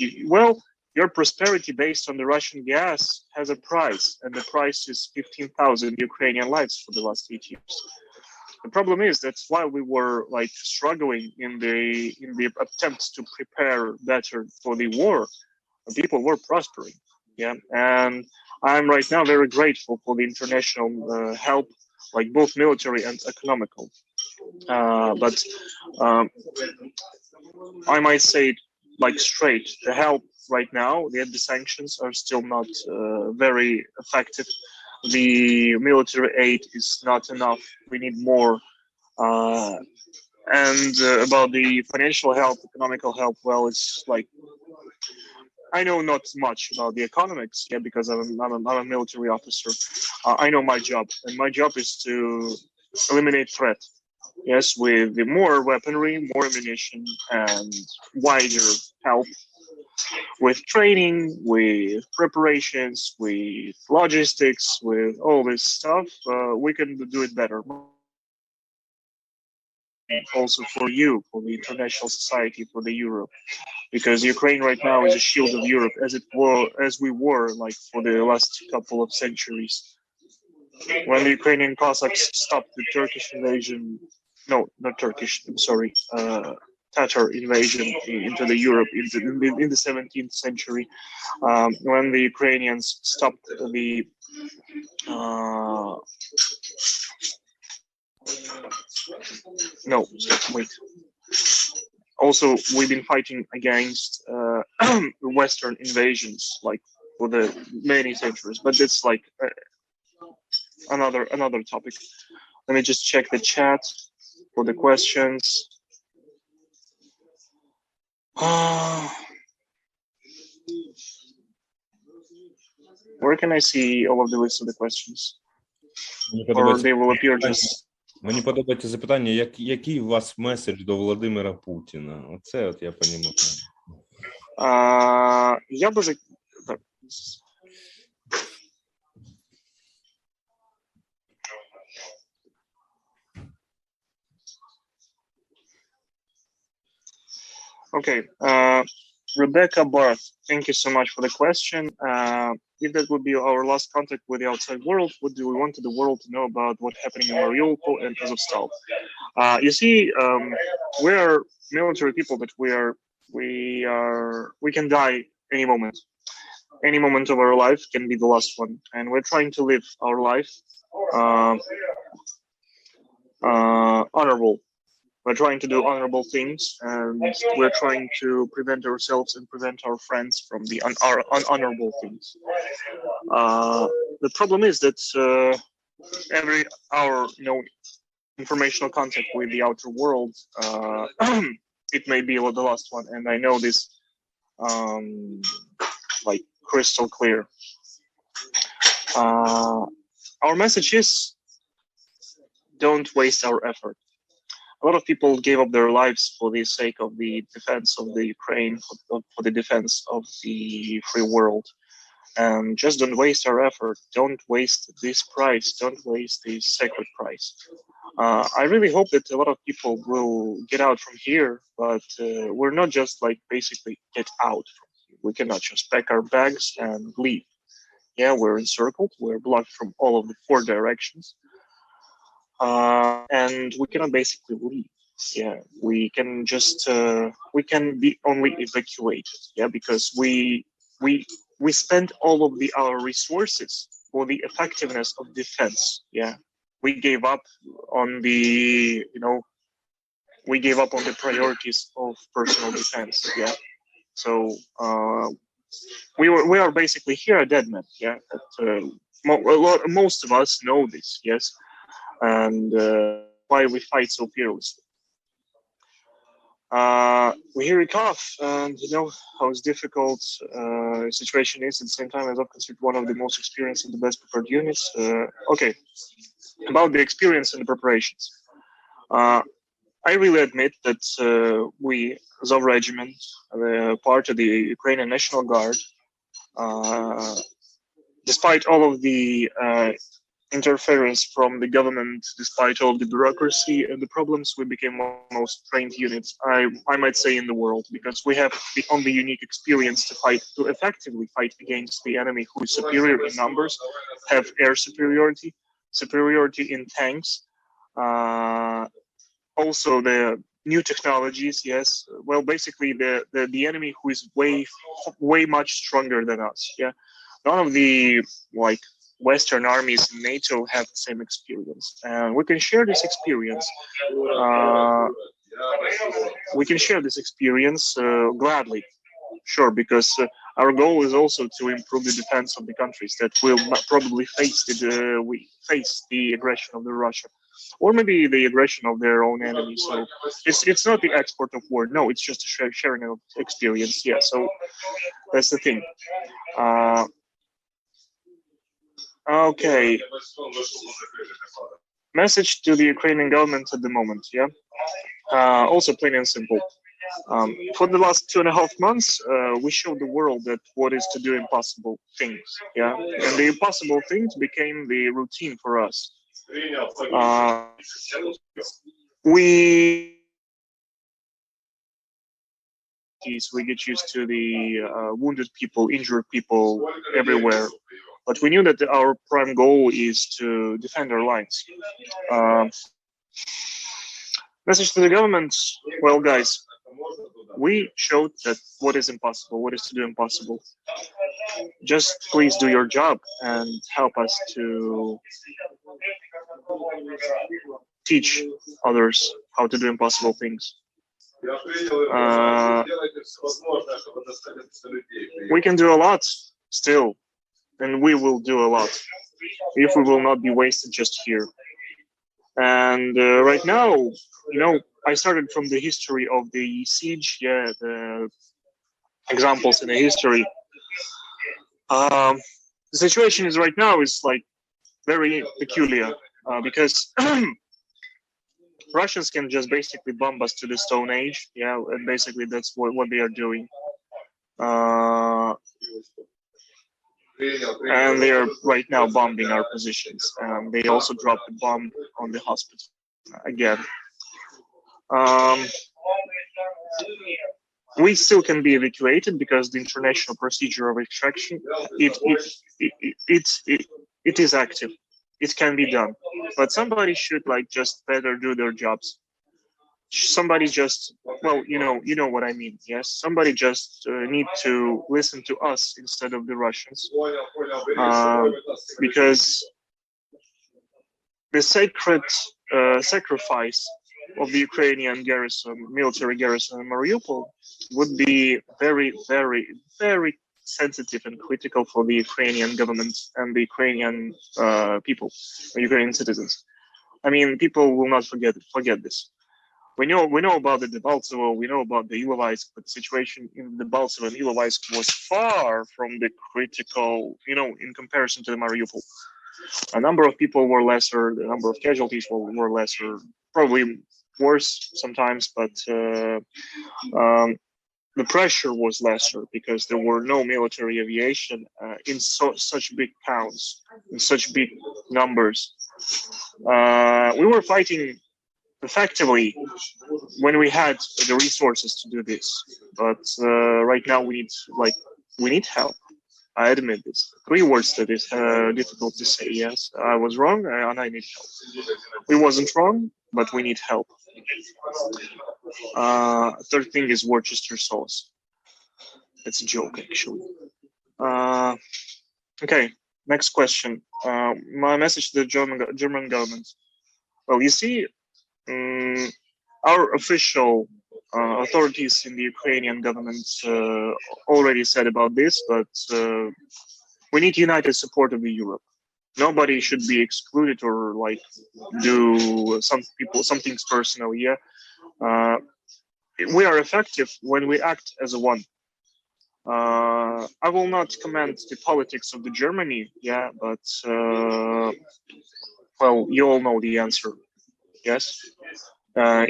your prosperity based on the Russian gas has a price, and the price is 15,000 Ukrainian lives for the last 8 years. The problem is that while we were like struggling in the attempts to prepare better for the war, people were prospering. Yeah, and I'm right now very grateful for the international help, like both military and economical. But I might say, like, straight, the help right now, the sanctions are still not very effective. The military aid is not enough. We need more. And about the financial help, economical help, well, it's like, I know not much about the economics, yeah, because I'm a military officer. I know my job, and my job is to eliminate threat. Yes, with the more weaponry, more ammunition, and wider help, with training, with preparations, with logistics, with all this stuff, we can do it better. Also for you, for the international society, for the Europe, because Ukraine right now is a shield of Europe, as we were like for the last couple of centuries. When the Ukrainian Cossacks stopped the Turkish invasion, no, not Turkish, I'm sorry, Tatar invasion into the Europe in the 17th century, when the Ukrainians stopped the no, wait. Also, we've been fighting against Western invasions, like for the many centuries, but it's like another topic. Let me just check the chat for the questions. Where can I see all of the list of the questions? Мені Or подобається, they will appear just... мені подобається запитання, який у вас меседж до Володимира Путіна? Оце от я розумію. Я би... Так. Okay, Rebecca Barth, thank you so much for the question. If that would be our last contact with the outside world, what do we want the world to know about what's happening in Mariupol and Azovstali? You see, we are military people, but we can die any moment. Any moment of our life can be the last one, and we're trying to live our life honorable. We're trying to do honorable things, and we're trying to prevent ourselves and prevent our friends from the unhonorable things. The problem is that every hour, informational contact with the outer world, it may be the last one, and I know this like crystal clear. Our message is, don't waste our effort. A lot of people gave up their lives for the sake of the defense of the Ukraine, for the defense of the free world. And just don't waste our effort. Don't waste this prize. Don't waste this sacred prize. I really hope that a lot of people will get out from here, but we're not just like basically get out from here. We cannot just pack our bags and leave. Yeah, we're encircled. We're blocked from all of the 4 directions. And we cannot basically leave. Yeah, we can just we can be only evacuated. Yeah, because we spent all of our resources for the effectiveness of defense. Yeah, we gave up on the we gave up on the priorities of personal defense. Yeah, so we are basically here a dead man. Yeah, most of us know this. Yes. And why we fight so fearlessly. We hear it cough, and how difficult situation is. At the same time, as I've considered one of the most experienced and the best prepared units. Okay, about the experience and the preparations. I really admit that we, Azov Regiment, part of the Ukrainian National Guard, despite all of the interference from the government, despite all the bureaucracy and the problems, we became one of the most trained units, I might say, in the world, because we have the only unique experience to effectively fight against the enemy who is superior in numbers, have air superiority in tanks, also the new technologies. Yes, well, basically the enemy who is way much stronger than us. Yeah, none of the Western armies in NATO have the same experience, and we can share this experience. We can share this experience gladly, sure, because our goal is also to improve the defense of the countries that will probably face the aggression of Russia, or maybe the aggression of their own enemies. So it's not the export of war. No, it's just a sharing of experience. Yeah, so that's the thing. Okay. Message to the Ukrainian government at the moment, yeah? Also plain and simple. For the last 2.5 months, we showed the world that what is to do impossible things, yeah? And the impossible things became the routine for us. We get used to the wounded people, injured people everywhere. But we knew that our prime goal is to defend our lines. Message to the government, well, guys, we showed that what is impossible, what is to do impossible. Just please do your job and help us to teach others how to do impossible things. We can do a lot still, and we will do a lot if we will not be wasted just here. And right now, I started from the history of the siege, yeah, the examples in the history. the situation is right now is like very peculiar because Russians can just basically bomb us to the Stone Age, yeah, and basically that's what they are doing. And they are right now bombing our positions. They also dropped a bomb on the hospital again. We still can be evacuated because the international procedure of extraction it is active. It can be done, but somebody should like just better do their jobs. Somebody just, well, you know what I mean. Yes, somebody just need to listen to us instead of the Russians, because the sacred sacrifice of the Ukrainian garrison, military garrison in Mariupol, would be very, very, very sensitive and critical for the Ukrainian government and the Ukrainian people, Ukrainian citizens. I mean, people will not forget this. We know about the Debaltsevo, we know about the Ilovaisk, but the situation in the Debaltsevo and Ilovaisk was far from the critical, in comparison to the Mariupol. A number of people were lesser, the number of casualties were lesser, probably worse sometimes, but the pressure was lesser because there were no military aviation in such big counts, in such big numbers. We were fighting effectively when we had the resources to do this, but right now we need help. I admit this. 3 words that is difficult to say. Yes, I was wrong and I need help. We wasn't wrong, but we need help. Third thing is Worcester sauce. It's a joke, actually. Okay, next question. My message to the German government. Well, you see, our official authorities in the Ukrainian government already said about this, but we need united support of the Europe. Nobody should be excluded or like do something personal. Yeah, we are effective when we act as a one. I will not comment the politics of the Germany. Yeah, but well, you all know the answer. Yes.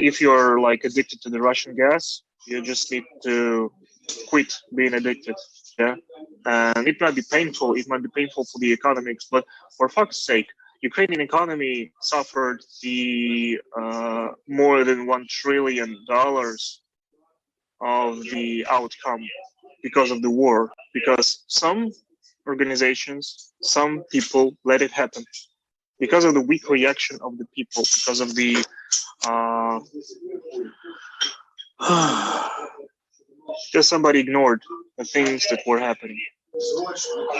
If you're like addicted to the Russian gas, you just need to quit being addicted. Yeah, and it might be painful. It might be painful for the economics, but for fuck's sake, Ukrainian economy suffered the more than $1 trillion of the outcome because of the war. Because some organizations, some people let it happen. Because of the weak reaction of the people, because of the just somebody ignored the things that were happening.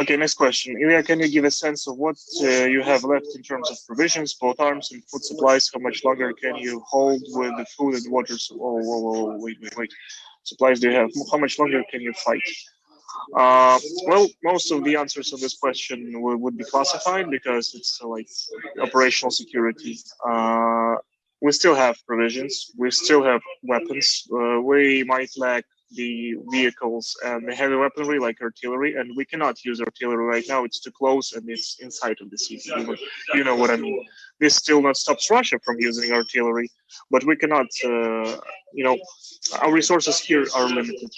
Okay, next question. Ilya, can you give a sense of what you have left in terms of provisions, both arms and food supplies? How much longer can you hold with the food and water? Oh, wait. Supplies do you have? How much longer can you fight? Well, most of the answers of this question would be classified because it's like operational security. We still have provisions. We still have weapons. We might lack the vehicles and the heavy weaponry like artillery, and we cannot use artillery right now. It's too close and it's inside of the city. You know what I mean. This still not stops Russia from using artillery, but we cannot, our resources here are limited.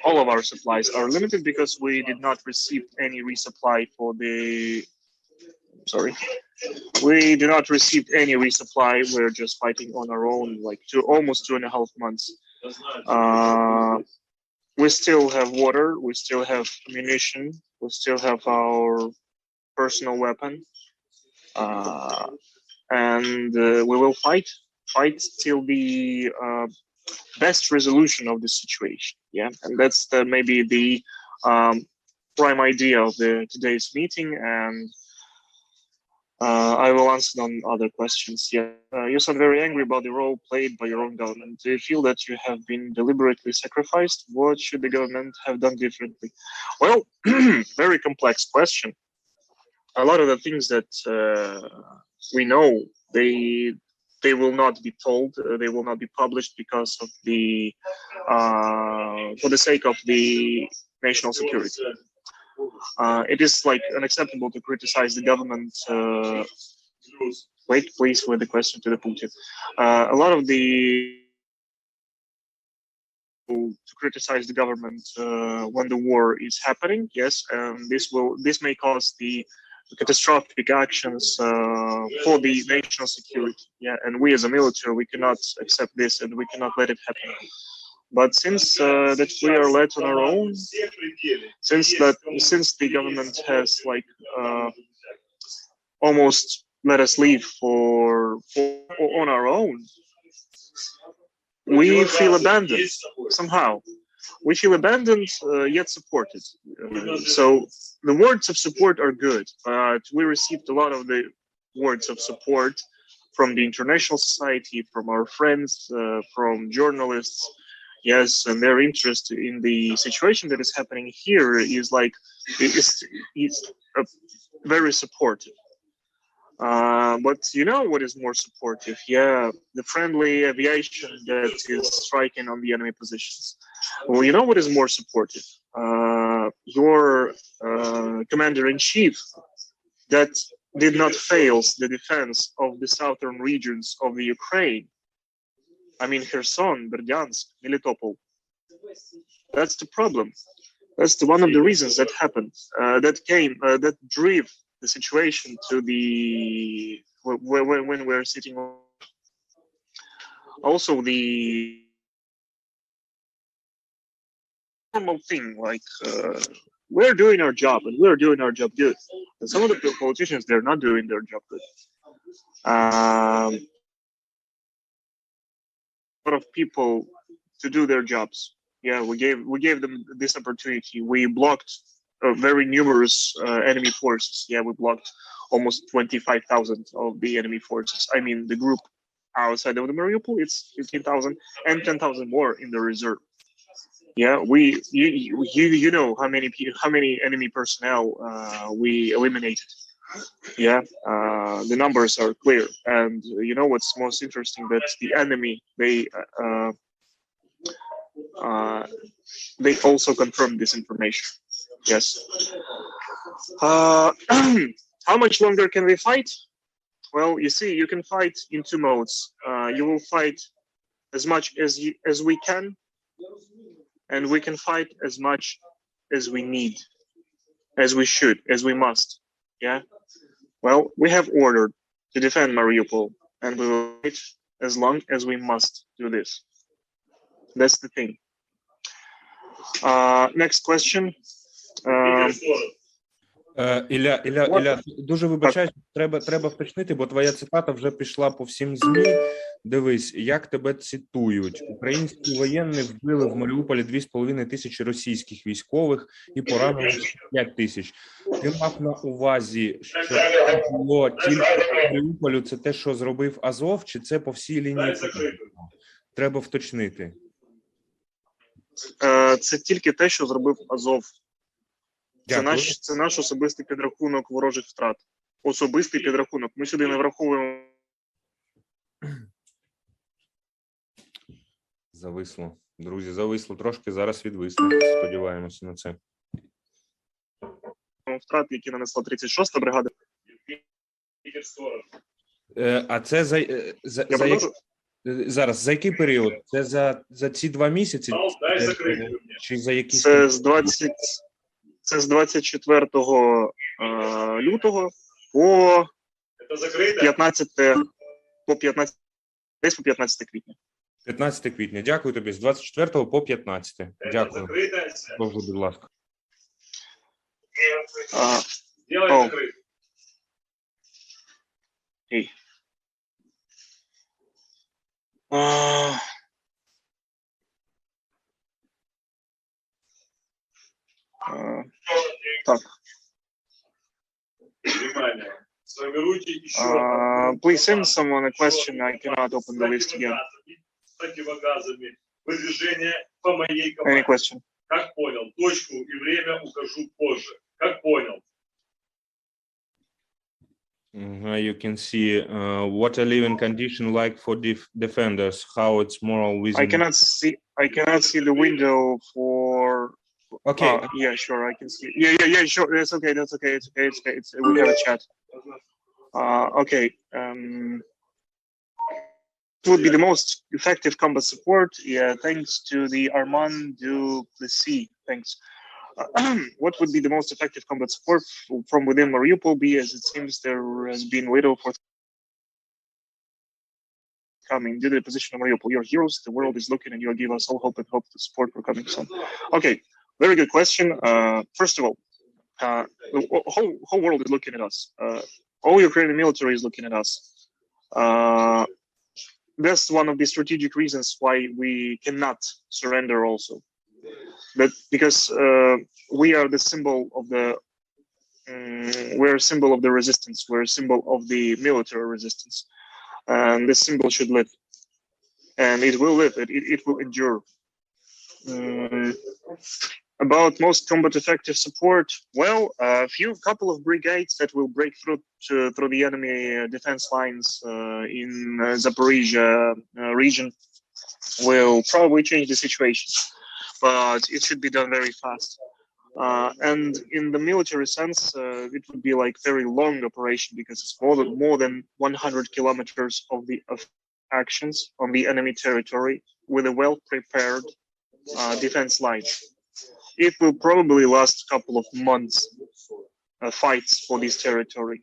All of our supplies are limited because we did not receive any resupply for the, we did not receive any resupply. We're just fighting on our own, like almost 2.5 months. We still have water, we still have ammunition, we still have our personal weapon, and we will fight till the best resolution of the situation. Yeah, and that's maybe the prime idea of today's meeting, and I will answer on other questions. Yeah, you sound very angry about the role played by your own government. Do you feel that you have been deliberately sacrificed? What should the government have done differently? Well, very complex question. A lot of the things that we know, they will not be told. They will not be published because of the for the sake of the national security. It is like unacceptable to criticize the government. Wait, please, with the question to the Putin. A lot of the to criticize the government when the war is happening. Yes, and this may cause the catastrophic actions for the national security. Yeah, and we as a military, we cannot accept this, and we cannot let it happen. But since that we are left on our own, since the government has like almost let us leave for on our own, we feel abandoned somehow. We feel abandoned yet supported. So the words of support are good, but we received a lot of the words of support from the international society, from our friends, from journalists. Yes, and their interest in the situation that is happening here is like it's very supportive. But you know what is more supportive? Yeah, the friendly aviation that is striking on the enemy positions. Well, you know what is more supportive? Your commander-in-chief that did not fail the defense of the southern regions of the Ukraine. I mean, Kherson, Berdyansk, Melitopol. That's the problem. That's one of the reasons that happened. That drove the situation to the when we're sitting. Also, the normal thing, like we're doing our job and we're doing our job good. And some of the politicians, they're not doing their job good. A lot of people to do their jobs. Yeah, we gave them this opportunity. We blocked very numerous enemy forces. Yeah, we blocked almost 25,000 of the enemy forces. I mean, the group outside of the Mariupol, it's 15,000 and 10,000 more in the reserve. Yeah, you know how many enemy personnel we eliminated. Yeah, the numbers are clear, and you know what's most interesting? That the enemy they also confirmed this information. Yes. How much longer can we fight? Well, you see, you can fight in two modes. You will fight as much as we can, and we can fight as much as we need, as we should, as we must. Yeah. Well, we have ordered to defend Mariupol, and we will fight as long as we must do this. That's the thing. Next question. Ілля, дуже вибачаюсь, треба вточнити, бо твоя цитата вже пішла по всім ЗМІ. Дивись, як тебе цитують. Українські воєнні вбили в Маріуполі 2,5 тисячі російських військових і поранили 5 тисяч. Ти мав на увазі, що це було тільки в Маріуполю, це те, що зробив Азов, чи це по всій лінії? Треба вточнити. Це тільки те, що зробив Азов. Це наш особистий підрахунок ворожих втрат. Особистий підрахунок. Ми сюди не враховуємо. Зависло. Друзі, зависло трошки, зараз відвисне. Сподіваємося на це. Втрат, які нанесла 36-та бригада. А це зараз, за який період? Це за ці 2 місяці? Чи за якісь? Це з 24 лютого по 15 квітня. 15 квітня. Дякую тобі. З 24 по 15. Дякую. Будь ласка. Так. Please send someone a question. I cannot open the list again. Any question? Как понял? Точку и время укажу позже. Как понял? You can see what a living condition like for defenders, how it's moral within. I cannot see the window for Okay. Yeah, sure, I can see. Yeah, sure. It's okay. That's okay. It's okay. We have a chat. Okay. Would be the most effective combat support? Yeah, thanks to the Armand Duplessis. Thanks. What would be the most effective combat support from within Mariupol? Be as it seems there has been little forthcoming due to the position of Mariupol. You're heroes. The world is looking, and you give us all hope and hope the support for coming soon. Okay, very good question. First of all, the whole world is looking at us. All Ukrainian military is looking at us. That's one of the strategic reasons why we cannot surrender also. That because we are the symbol of the we're a symbol of the resistance. We're a symbol of the military resistance, and this symbol should live, and it will live. It will endure. About most combat effective support, well, a couple of brigades that will break through the enemy defense lines in Zaporizhia region will probably change the situation, but it should be done very fast. And in the military sense, it would be like very long operation because it's more than 100 kilometers of actions on the enemy territory with a well-prepared defense line. It will probably last a couple of months fights for this territory,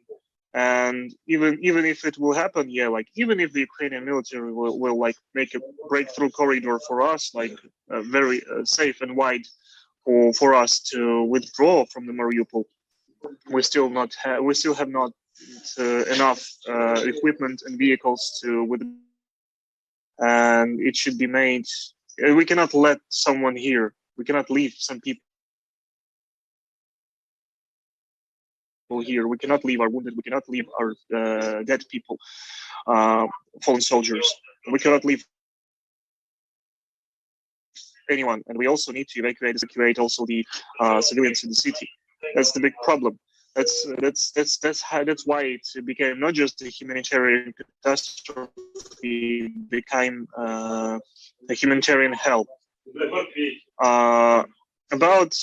and even if it will happen, yeah, like even if the Ukrainian military will like make a breakthrough corridor for us, like very safe and wide for us to withdraw from the Mariupol, we still have not enough equipment and vehicles to and it should be made. We cannot let someone here. We cannot leave some people here. We cannot leave our wounded. We cannot leave our dead people, fallen soldiers. We cannot leave anyone. And we also need to evacuate also the civilians in the city. That's the big problem. That's why it became not just a humanitarian catastrophe, it became a humanitarian hell. About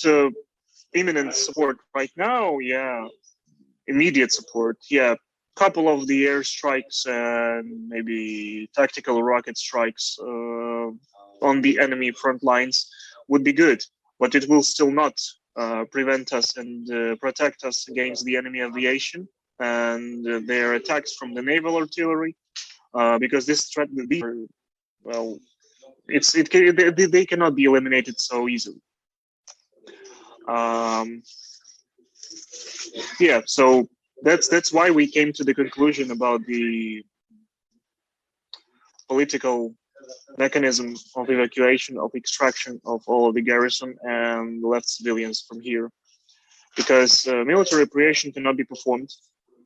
imminent support right now, yeah, immediate support, yeah. Couple of the airstrikes and maybe tactical rocket strikes on the enemy front lines would be good, but it will still not prevent us and protect us against the enemy aviation and their attacks from the naval artillery, because this threat will be, well, they cannot be eliminated so easily. Yeah, so that's why we came to the conclusion about the political mechanism of evacuation, of extraction of all of the garrison and left civilians from here, because military operation cannot be performed.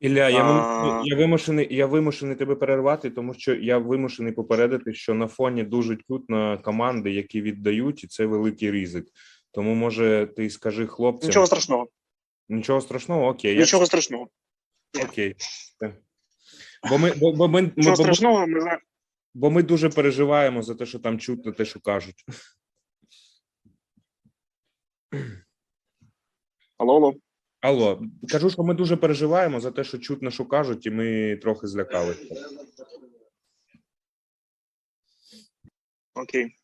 Ілля, я вимушений тебе перервати, тому що я вимушений попередити, що на фоні дуже чутно команди, які віддають, і це великий ризик. Тому, може, ти скажи хлопцям... Нічого страшного. Нічого страшного? Окей. Нічого страшного. Окей. Нічого страшного, ми знаємо. Бо ми дуже переживаємо за те, що там чутно, те, що кажуть. Алло. Алло. Кажу, що ми дуже переживаємо за те, що чутно, що кажуть, і ми трохи злякалися. Окей.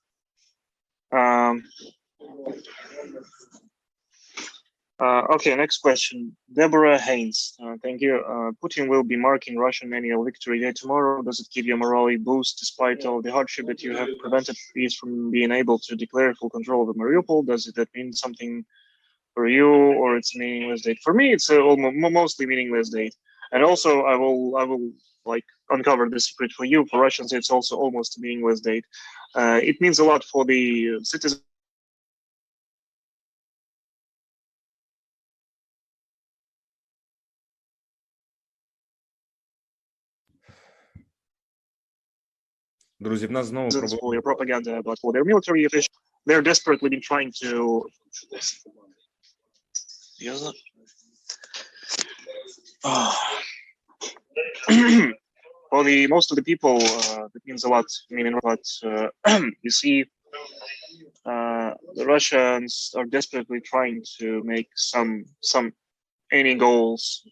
Okay, next question. Deborah Haynes. Thank you. Putin will be marking Russian annual victory day tomorrow. Does it give you a morale boost despite all the hardship that you have prevented peace from being able to declare full control over Mariupol? Does that mean something for you, or it's a meaningless date? For me, it's a mostly meaningless date. And also, I will like uncover the secret for you. For Russians, it's also almost a meaningless date. It means a lot for the citizens. Друзі, в нас знову for your propaganda, but for their military officials, they're desperately been trying to. For the most of the people, that means a lot. I mean, but you see, The Russians are desperately trying to make any goals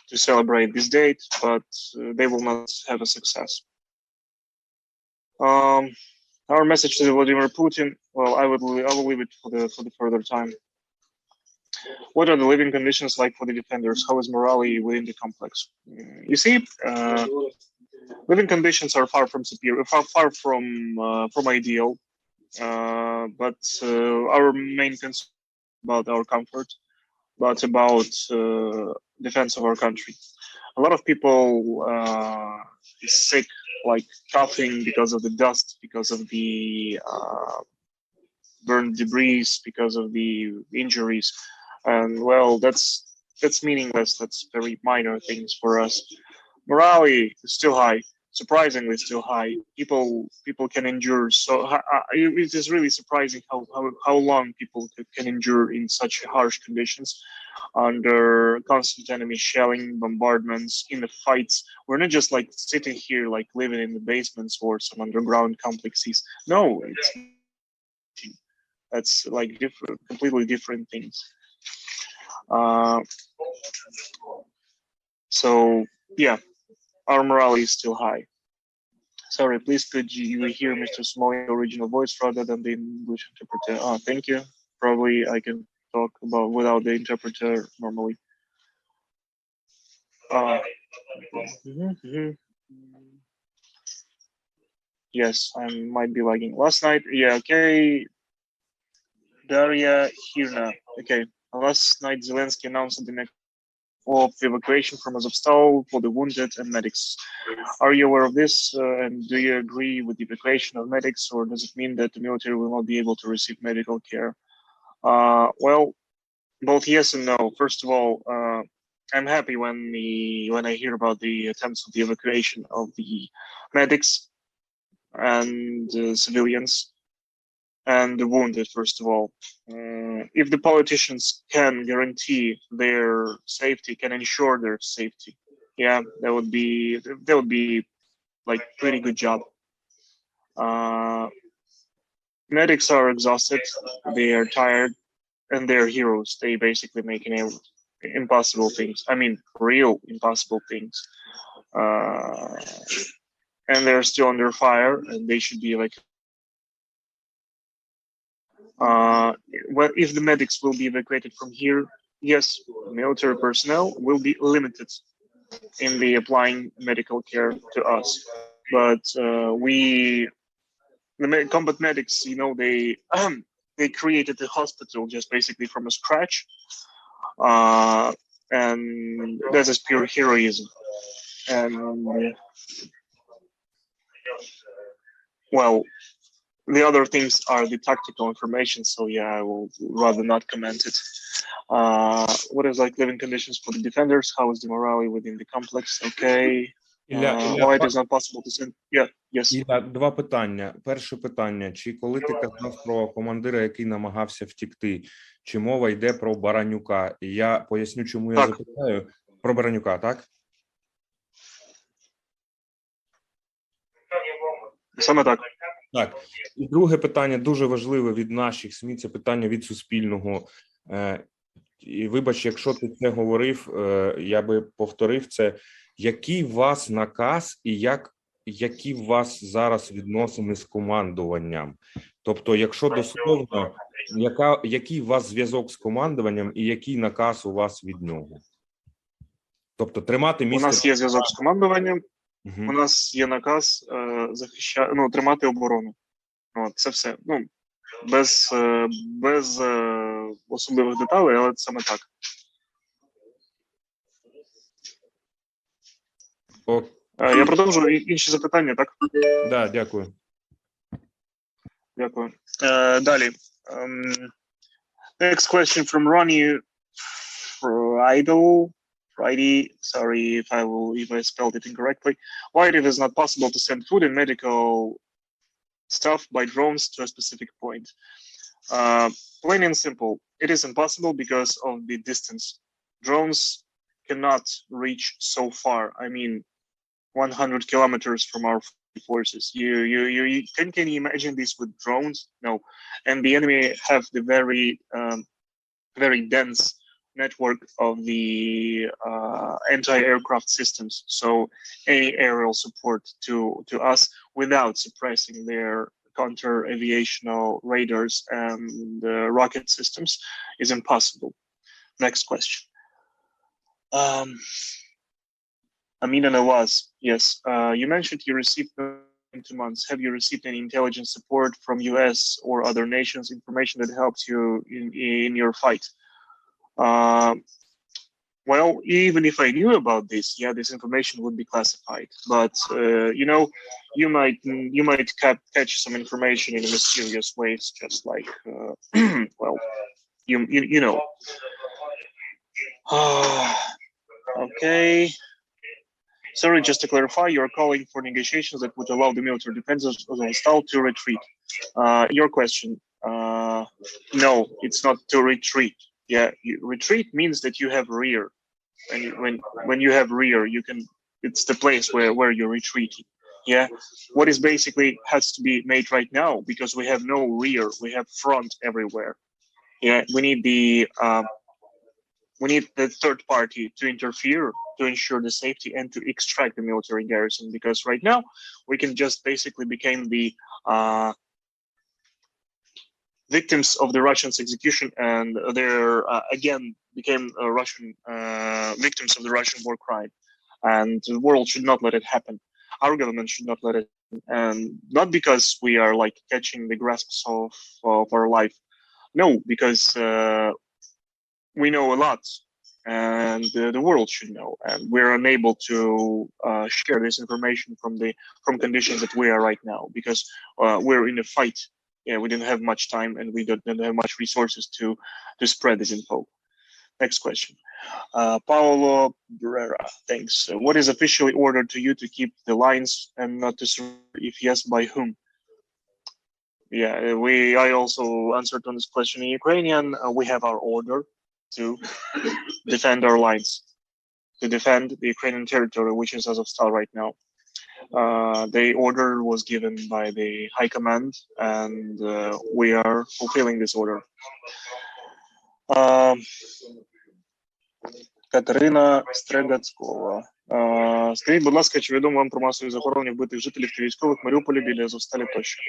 to celebrate this date, but they will not have a success. Our message to Vladimir Putin, well, I will leave it for the further time. What are the living conditions like for the defenders? How is morale within the complex? You see, living conditions are far from superior, far from ideal. But our main concern about our comfort, but about defense of our country. A lot of people is sick, like coughing because of the dust, because of the burned debris, because of the injuries, and well, that's meaningless. That's very minor things for us. Morale is still high. Surprisingly still high. People can endure, so it is really surprising how long people can endure in such harsh conditions under constant enemy shelling, bombardments, in the fights. We're not just like sitting here like living in the basements or some underground complexes. No, that's like completely different things. So yeah, our morale is still high. Sorry, please could you hear Mr. Smoley's original voice rather than the English interpreter? Oh, thank you. Probably I can talk about without the interpreter normally. Yes, I might be lagging. Last night, yeah, okay. Daria Hirna. Okay, last night Zelensky announced the next of evacuation from Azovstali for the wounded and medics. Are you aware of this? And do you agree with the evacuation of medics, or does it mean that the military will not be able to receive medical care? Well, both yes and no. First of all, I'm happy when I hear about the attempts of the evacuation of the medics and civilians and the wounded. First of all, if the politicians can guarantee their safety, can ensure their safety, yeah, that would be like pretty good job. Medics are exhausted, they are tired, and they're heroes. They basically make impossible things. I mean, real impossible things. And they're still under fire, and they should be like. Well, if the medics will be evacuated from here, yes, military personnel will be limited in the applying medical care to us. But the combat medics, you know, they created the hospital just basically from scratch, and that is pure heroism. And well, the other things are the tactical information, so yeah, I will rather not comment it. What is like living conditions for the defenders? How is the morale within the complex? Okay. Why it is not possible to send? Yeah, yes. Ілля, два питання. Перше питання. Чи коли ти казав про командира, який намагався втікти, чи мова йде про Баранюка? І я поясню, чому я запитаю. Про Баранюка, так? Саме так. Так. І друге питання, дуже важливе від наших СМІ, це питання від Суспільного. І вибач, якщо ти це говорив, я би повторив це. Який у вас наказ і які у вас зараз відносини з командуванням? Тобто, якщо дословно, який у вас зв'язок з командуванням і який наказ у вас від нього? Тобто, тримати місце... У нас є зв'язок з командуванням, у нас є наказ тримати оборону. От, це все. Ну, без особливих деталей, але саме так. Я продовжу інші запитання, так? Да, дякую. Дякую. Далі. Next question from Ronnie Friday. Sorry if I spelled it incorrectly. Why it is not possible to send food and medical stuff by drones to a specific point? Plain and simple, it is impossible because of the distance. Drones cannot reach so far. I mean, 100 kilometers from our forces. You can you imagine this with drones? No, and the enemy have the very dense network of the anti-aircraft systems. So any aerial support to us without suppressing their counter-aviational radars and rocket systems is impossible. Next question. Amina Nawaz, yes. You mentioned you received in 2 months. Have you received any intelligence support from US or other nations, information that helps you in your fight? Well, even if I knew about this, yeah, this information would be classified. But you know, you might catch some information in mysterious ways, just like well, you know. Okay. Sorry, just to clarify, you're calling for negotiations that would allow the military defense of Azovstal to retreat. Your question, no, it's not to retreat. Yeah, retreat means that you have rear, and when you have rear, you can. It's the place where you're retreating. Yeah, what is basically has to be made right now, because we have no rear, we have front everywhere. Yeah, we need the third party to interfere to ensure the safety and to extract the military garrison, because right now we can just basically become the victims of the Russians' execution, and they're again became Russian victims of the Russian war crime, and the world should not let it happen. Our government should not let it, and not because we are like catching the grasps of our life. No, because we know a lot, and the world should know, and we're unable to share this information from conditions that we are right now, because we're in a fight. Yeah, we didn't have much time, and we didn't have much resources to spread this info. Next question. Paulo Barrera, thanks. What is officially ordered to you to keep the lines and not to surrender? If yes, by whom? Yeah, I also answered on this question in Ukrainian. We have our order to defend our lines, to defend the Ukrainian territory, which is Azovstal right now. The order was given by the High Command, and we are fulfilling this order. Катерина Стрегацькова. Скажіть, будь ласка, чи відомо вам про масові захоронення вбитих жителів та військових Маріуполя біля Азовсталі тощо?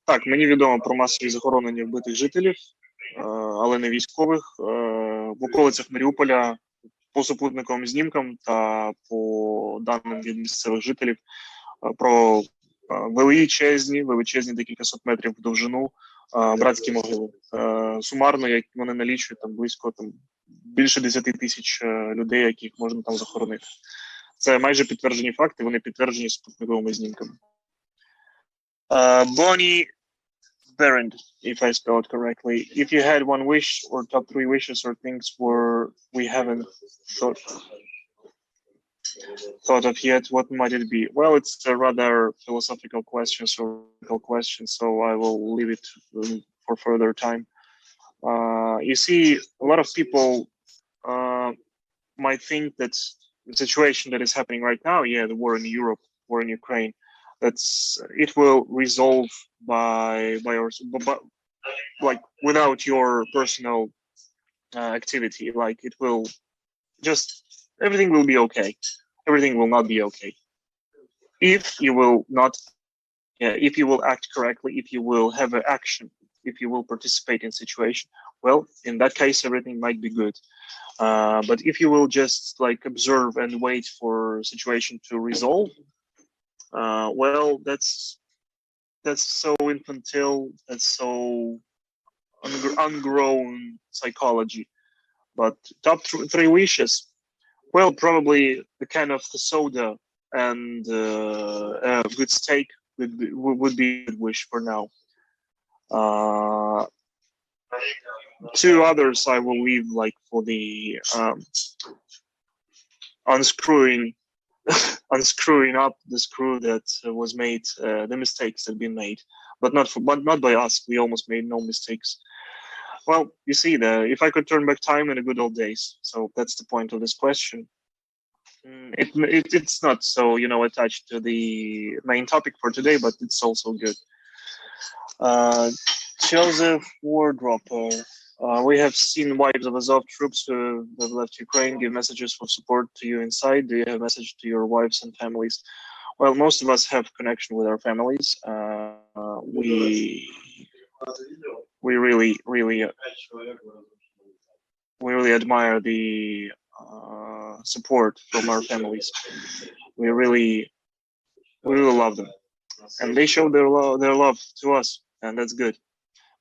Так, мені відомо про масові захоронення вбитих жителів, але не військових, в околицях Маріуполя по супутниковим знімкам та по даним від місцевих жителів про величезні декілька сот метрів в довжину братські могили. Сумарно, як вони налічують, там близько більше 10 тисяч людей, яких можна там захоронити. Це майже підтверджені факти, вони підтверджені супутниковими знімками. Bonnie Berend, if I spell it correctly. If you had one wish or top 3 wishes or things we haven't thought of yet, what might it be? Well, it's a rather philosophical question, so I will leave it for further time. You see, a lot of people might think that the situation that is happening right now, yeah, the war in Europe, war in Ukraine, it will resolve by like without your personal activity. Like it will just everything will be okay. Everything will not be okay if you will not, if you will act correctly, if you will have an action, if you will participate in situation. Well, in that case, everything might be good. But if you will just like observe and wait for situation to resolve, well, that's so infantile, that's so ungrown psychology. But top 3 wishes, well, probably the can of the soda and a good steak would be a good wish for now. 2 others I will leave like for the unscrewing up the screw that was made, the mistakes that have been made, but not by us. We almost made no mistakes. Well, you see, if I could turn back time in the good old days, so that's the point of this question. It's not so, you know, attached to the main topic for today, but it's also good. Joseph Wardropper. We have seen wives of Azov troops who have left Ukraine give messages for support to you inside. Do you have a message to your wives and families? Well, most of us have connection with our families. We really admire the support from our families. We really love them, and they show their love to us, and that's good.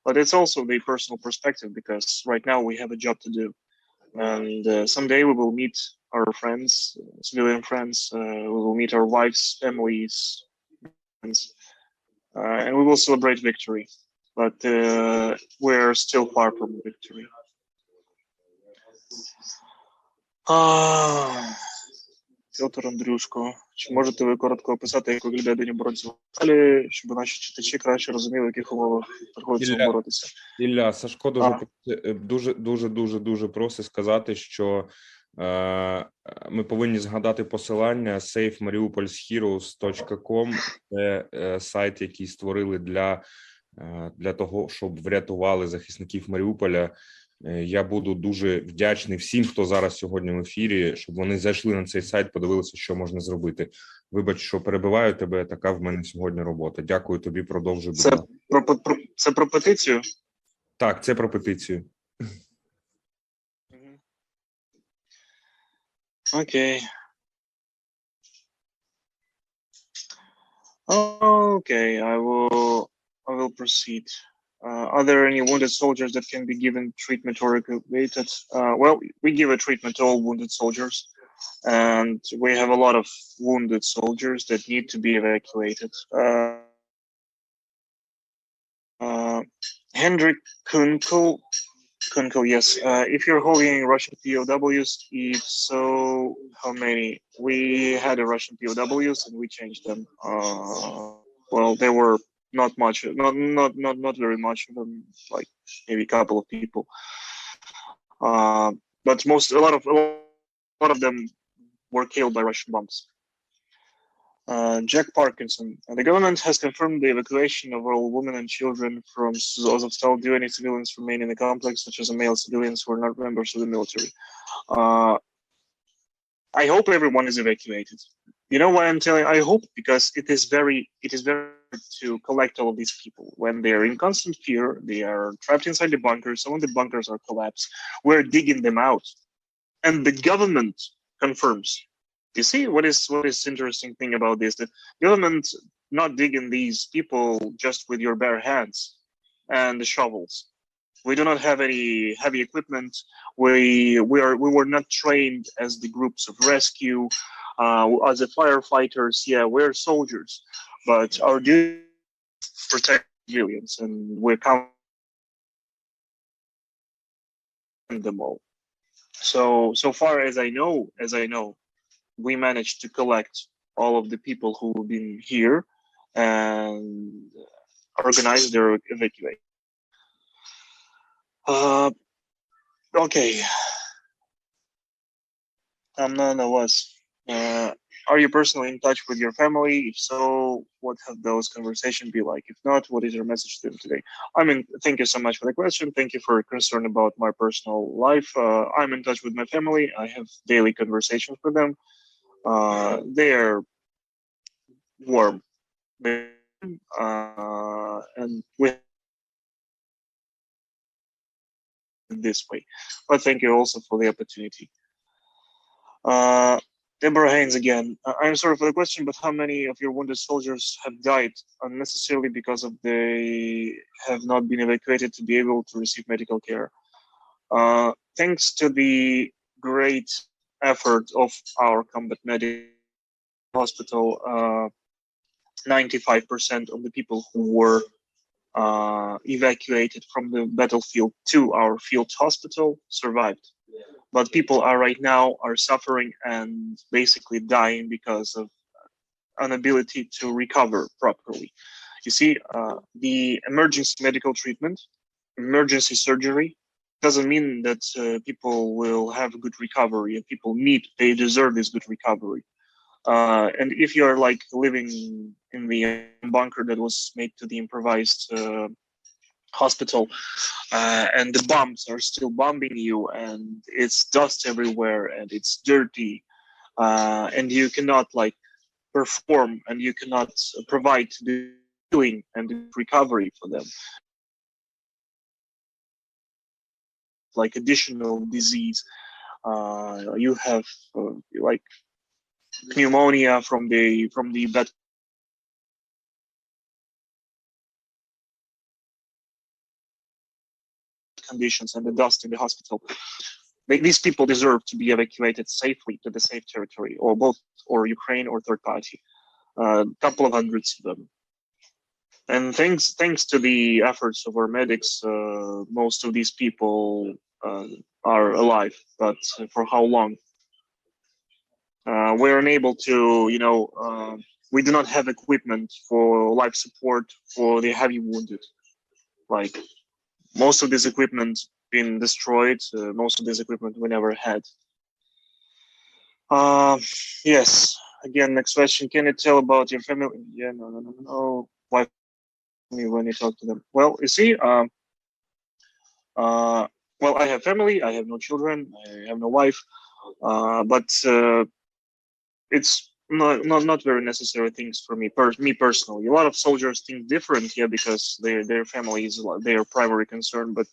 But it's also the personal perspective, because right now we have a job to do, and someday we will meet our friends, civilian friends. We will meet our wives, families, friends, and we will celebrate victory. But we're still far from victory. Петр Андрюшко, чи можете ви коротко описати, як виглядає день оборонців в Азовсталі, щоб наші читачі краще розуміли, в яких умовах приходиться боротися? Ілля, Сашко дуже просить сказати, що ми повинні згадати посилання safemariupolsheroes.com. Це сайт, який створили для того, щоб врятували захисників Маріуполя. Я буду дуже вдячний всім, хто зараз сьогодні в ефірі, щоб вони зайшли на цей сайт, подивилися, що можна зробити. Вибач, що перебиваю тебе, така в мене сьогодні робота. Дякую тобі, продовжуй. Це про петицію? Так, це про петицію. Окей. Okay, I will proceed. Are there any wounded soldiers that can be given treatment or evacuated? Well, we give a treatment to all wounded soldiers, and we have a lot of wounded soldiers that need to be evacuated. Hendrik Kunkel, yes. If you're holding Russian POWs, if so, how many? We had a Russian POWs and we changed them. Well, they were not much, not very much of them, like maybe a couple of people. But a lot of them were killed by Russian bombs. Jack Parkinson. The government has confirmed the evacuation of all women and children from Azovstali. Do any civilians remain in the complex, such as male civilians who are not members of the military? I hope everyone is evacuated. You know why I'm telling? I hope because it is very hard to collect all of these people when they are in constant fear. They are trapped inside the bunkers. Some of the bunkers are collapsed. We're digging them out, and the government confirms. You see what is interesting thing about this? The government not digging these people just with your bare hands and the shovels. We do not have any heavy equipment. We were not trained as the groups of rescue, as the firefighters. Yeah, we're soldiers, but our duty is to protect civilians, and we're counting them all. So far as I know, we managed to collect all of the people who have been here and organize their evacuation. Okay. None of us. Are you personally in touch with your family? If so, what have those conversations be like? If not, what is your message to them today? I mean, thank you so much for the question. Thank you for your concern about my personal life. I'm in touch with my family. I have daily conversations with them. They're warm, and with this way. But thank you also for the opportunity. Deborah Haynes again. I'm sorry for the question, but how many of your wounded soldiers have died unnecessarily because they have not been evacuated to be able to receive medical care? Thanks to the great effort of our combat medical hospital, 95% of the people who were evacuated from the battlefield to our field hospital survived. But people right now are suffering and basically dying because of inability to recover properly. You see, the emergency medical treatment, emergency surgery, doesn't mean that people will have a good recovery, and they deserve this good recovery. And if you're like living in the bunker that was made to the improvised hospital, and the bombs are still bombing you, and it's dust everywhere, and it's dirty, and you cannot like perform, and you cannot provide the healing and the recovery for them, like additional disease, you have like pneumonia from the bad conditions and the dust in the hospital. These people deserve to be evacuated safely to the safe territory, or both, or Ukraine or third party. A couple of hundreds of them. And thanks to the efforts of our medics, most of these people are alive. But for how long? We're unable to, we do not have equipment for life support for the heavy wounded. Like, most of this equipment been destroyed. Most of this equipment we never had. Yes. Again, next question. Can you tell about your family? Yeah, no. Why when you talk to them? Well, you see, well, I have family. I have no children. I have no wife. But it's not very necessary things for me personally. A lot of soldiers think different, because their family is their primary concern. But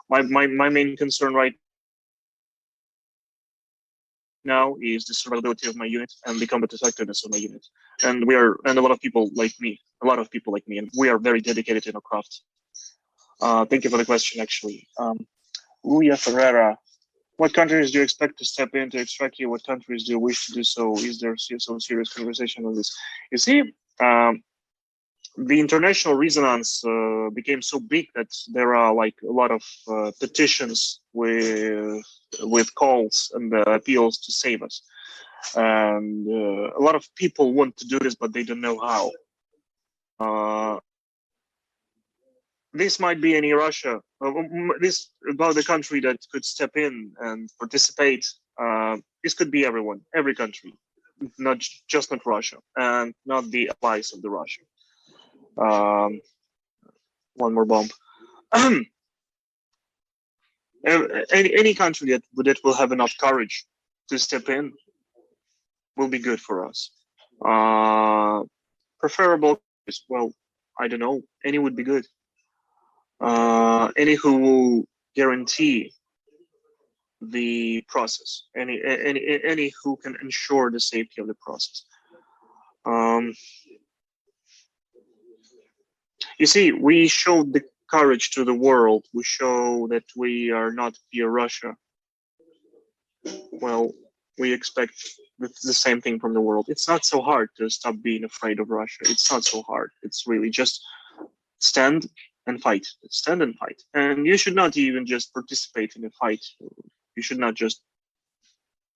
my main concern right now is the survivability of my unit and the combat effectiveness of my unit. And a lot of people like me, and we are very dedicated in our craft. Thank you for the question, actually. Luia Ferreira. What countries do you expect to step in to extract you? What countries do you wish to do so? Is there some serious conversation on this? You see, the international resonance became so big that there are like a lot of petitions with calls and appeals to save us. And a lot of people want to do this, but they don't know how. This might be any Russia. This about the country that could step in and participate. This could be everyone, every country, not Russia, and not the allies of the Russia. One more bomb. Any country that will have enough courage to step in will be good for us. Preferable, well, I don't know. Any would be good. Any who will guarantee the process, any who can ensure the safety of the process. You see, we showed the courage to the world. We show that we are not fear Russia. Well, we expect the same thing from the world. It's not so hard to stop being afraid of Russia. It's not so hard. It's really just stand and fight. Stand and fight. And you should not even just participate in a fight. You should not just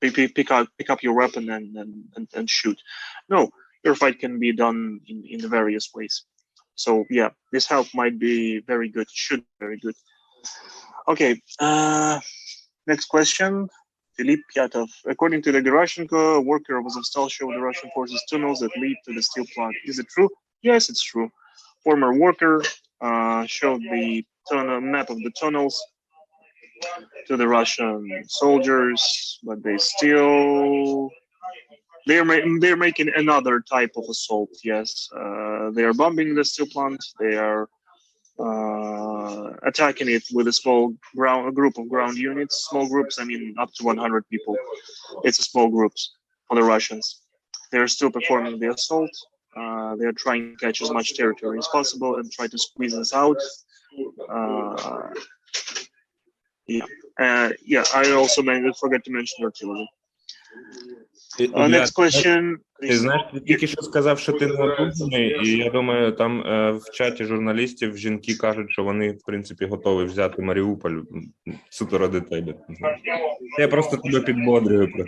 pick up your weapon and shoot. No, your fight can be done in various ways. So yeah, this help might be very good. Should be very good. Okay. Next question. Philip Pyatov. According to the Gerashenko, a worker of Azovstali showed the Russian forces tunnels that lead to the steel plant. Is it true? Yes, it's true. Former worker showed the map of the tunnels to the Russian soldiers, but they're making another type of assault. Yes, they are bombing the steel plant. They are attacking it with a small group of ground units. Small groups, I mean, up to 100 people. It's a small groups for the Russians. They're still performing the assault. They're trying to catch as much territory as possible and try to squeeze us out. I also forgot to mention artillery. Next question. Ти знаєш, ти тільки що сказав, що ти не одружений, і я думаю, там в чаті журналістів жінки кажуть, що вони, в принципі, готові взяти Маріуполь суто ради тебе. Я просто тебе підбодрюю.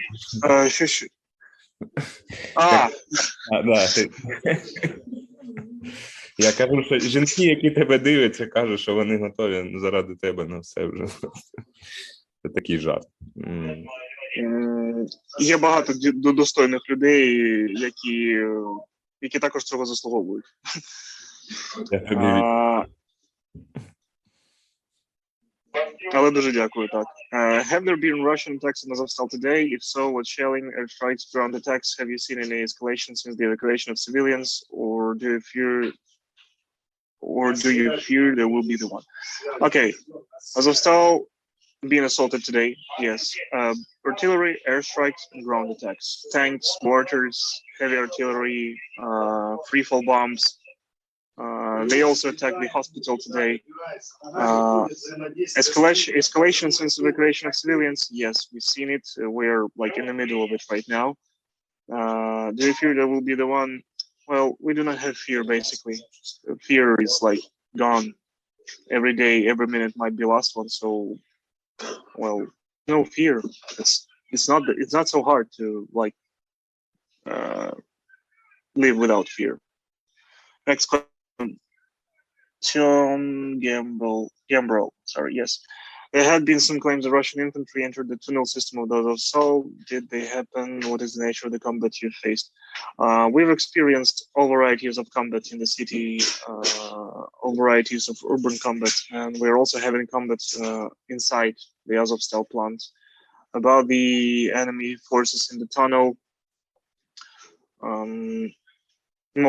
Я кажу, що жінки, які тебе дивляться, кажуть, що вони готові заради тебе на все вже. Це такий жарт. Є багато достойних людей, які також цього заслуговують. Я тобі Але дуже дякую, так. Have there been Russian attacks in Azovstal today? If so, what shelling, airstrikes, ground attacks? Have you seen any escalation since the evacuation of civilians? Or do you fear there will be the one? Okay, Azovstal being assaulted today, yes. Artillery, airstrikes, and ground attacks. Tanks, mortars, heavy artillery, free-fall bombs. They also attacked the hospital today. Escalation since evacuation of civilians, yes, we've seen it. We're like in the middle of it right now. Do you fear there will be the one? Well, we do not have fear, basically. Fear is like gone. Every day, every minute might be last one, so well, no fear. It's not so hard to like live without fear. Next question. Tom Gambrel, sorry, yes. There had been some claims that Russian infantry entered the tunnel system of the Azovstal. Did they happen? What is the nature of the combat you faced? We've experienced all varieties of combat in the city, all varieties of urban combat, and we're also having combat inside the Azovstal plant. About the enemy forces in the tunnel,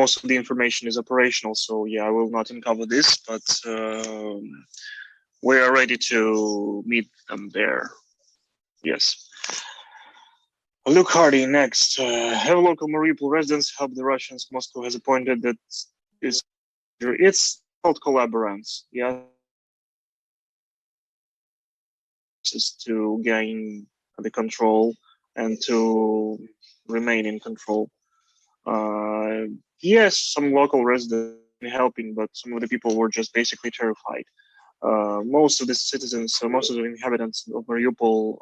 most of the information is operational, so yeah, I will not uncover this, but we are ready to meet them there. Yes. Luke Hardy, next. Have local Mariupol residents help the Russians Moscow has appointed that it's called collaborants, yeah. Just to gain the control and to remain in control. Yes, some local residents helping, but some of the people were just basically terrified. Most of the citizens, most of the inhabitants of Mariupol,